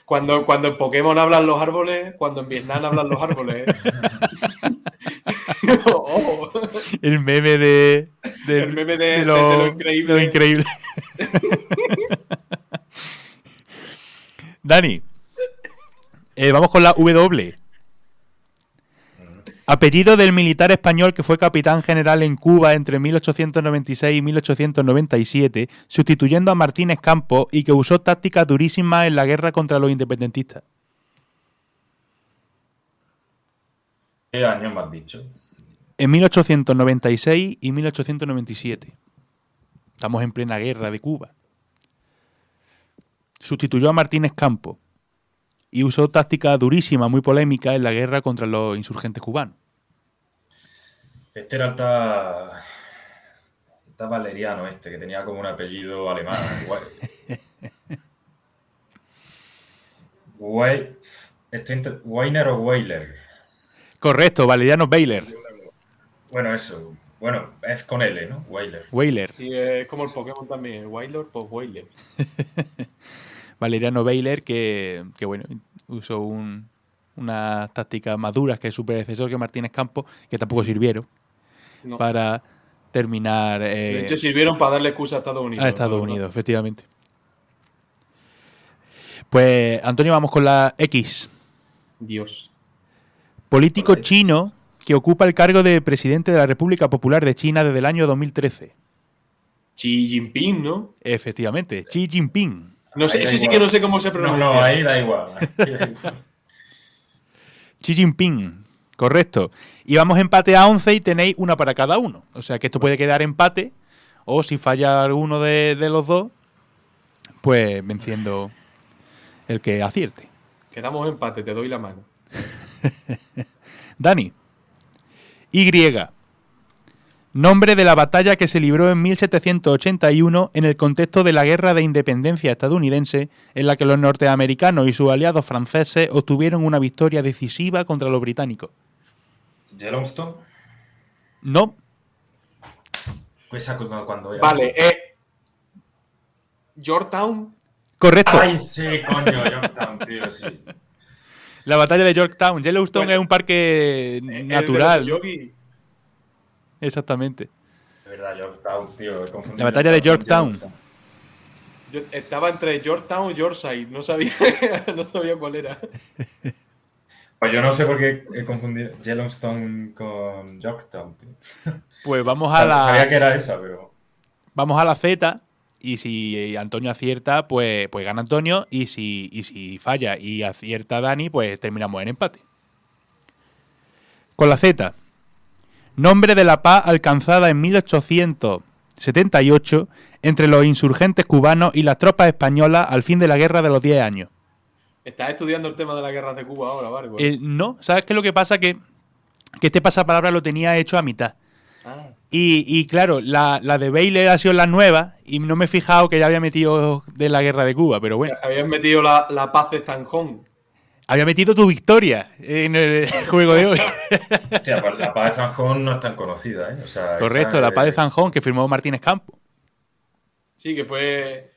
Cuando en Pokémon hablan los árboles, cuando en Vietnam hablan los árboles. El meme de lo increíble. Lo increíble. Dani, vamos con la W. Apellido del militar español que fue capitán general en Cuba entre 1896 y 1897, sustituyendo a Martínez Campos y que usó tácticas durísimas en la guerra contra los independentistas. ¿Qué año me has dicho? En 1896 y 1897. Estamos en plena guerra de Cuba. Sustituyó a Martínez Campos y usó tácticas durísimas, muy polémicas en la guerra contra los insurgentes cubanos. Este era está Valeriano, que tenía como un apellido alemán. Weiner o Weiler. Correcto, Valeriano Weiler. Bueno, eso. Bueno, es con L, ¿no? Weiler. Weiler. Sí, es como el Pokémon también. El Wailor, pues Weiler. Valeriano Weiler, que bueno, usó unas tácticas más duras que su predecesor, que Martínez Campos, que tampoco sirvieron para terminar. De hecho, sirvieron para darle excusa a Estados Unidos. A Estados Unidos, efectivamente. Pues, Antonio, vamos con la X. Dios. Político chino que ocupa el cargo de presidente de la República Popular de China desde el año 2013. Xi Jinping, ¿no? Efectivamente, Xi Jinping. No sé, ese sí que no sé cómo se pronuncia. No, ahí da igual. Xi Jinping, correcto. Y vamos empate a 11 y tenéis una para cada uno. O sea que esto puede quedar empate, o si falla alguno de los dos, pues venciendo el que acierte. Quedamos empate, te doy la mano. Dani. Y. Nombre de la batalla que se libró en 1781 en el contexto de la Guerra de Independencia estadounidense, en la que los norteamericanos y sus aliados franceses obtuvieron una victoria decisiva contra los británicos. ¿Yellowstone? No. Pues cuando era. Vale, Yorktown. Correcto. Ay, sí, coño, Yorktown, tío, sí. La batalla de Yorktown. Yellowstone es un parque natural. Exactamente. De verdad, Yorktown, tío. La batalla de Yorktown. Yo estaba entre Yorktown y Yorkshire. No sabía cuál era. Pues yo no sé por qué he confundido Yellowstone con Yorktown, tío. Pues vamos a la... Sabía que era esa, pero... Vamos a la Z. Y si Antonio acierta, pues gana Antonio. Y si falla y acierta Dani, pues terminamos en empate. Con la Z. Nombre de la paz alcanzada en 1878 entre los insurgentes cubanos y las tropas españolas al fin de la Guerra de los 10 años. ¿Estás estudiando el tema de la guerra de Cuba ahora, Vargo? No, ¿sabes qué es lo que pasa? Que este pasapalabra lo tenía hecho a mitad. Ah. Y claro, la de Baylor ha sido la nueva y no me he fijado que ya había metido de la Guerra de Cuba, pero bueno. Habían metido la paz de Zanjón. Había metido tu victoria en el juego de hoy. Hostia, pues la paz de Zanjón no es tan conocida, ¿eh? O sea, correcto, la paz de Zanjón que firmó Martínez Campos. Sí, que fue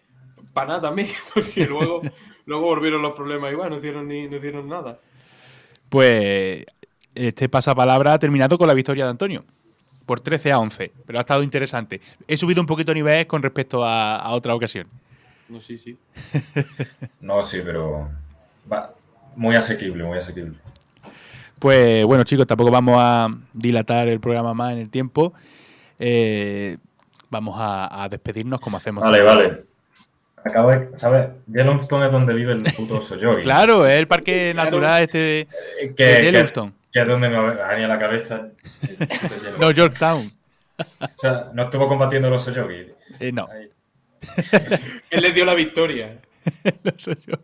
para nada también, porque luego volvieron los problemas igual, no hicieron nada. Pues este pasapalabra ha terminado con la victoria de Antonio. Por 13-11, pero ha estado interesante. He subido un poquito de nivel con respecto a otra ocasión. No, sí. No, sí, pero... Va. Muy asequible, muy asequible. Pues bueno, chicos, tampoco vamos a dilatar el programa más en el tiempo. Vamos a despedirnos como hacemos. Vale. Acabo de... ¿Sabes? Yellowstone es donde vive el puto oso Yogi. Claro, es el parque natural de Yellowstone. Que es donde me venía la cabeza. No, Yorktown. O sea, no estuvo combatiendo el oso Yogi. No. Él le dio la victoria. El oso Yogi.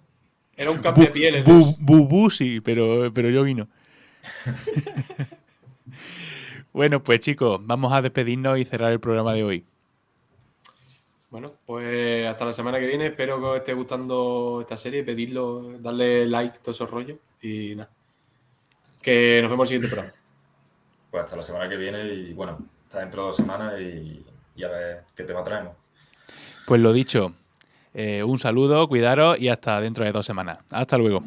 Era un cambiapieles. Bubú sí, pero Yogi no. Bueno, pues chicos, vamos a despedirnos y cerrar el programa de hoy. Bueno, pues hasta la semana que viene. Espero que os esté gustando esta serie. Pedidlo, darle like, todos esos rollos. Y nada. Que nos vemos en el siguiente programa. Pues hasta la semana que viene y bueno, está dentro de 2 semanas y a ver qué tema traemos. Pues lo dicho. Un saludo, cuidaros y hasta dentro de 2 semanas. Hasta luego.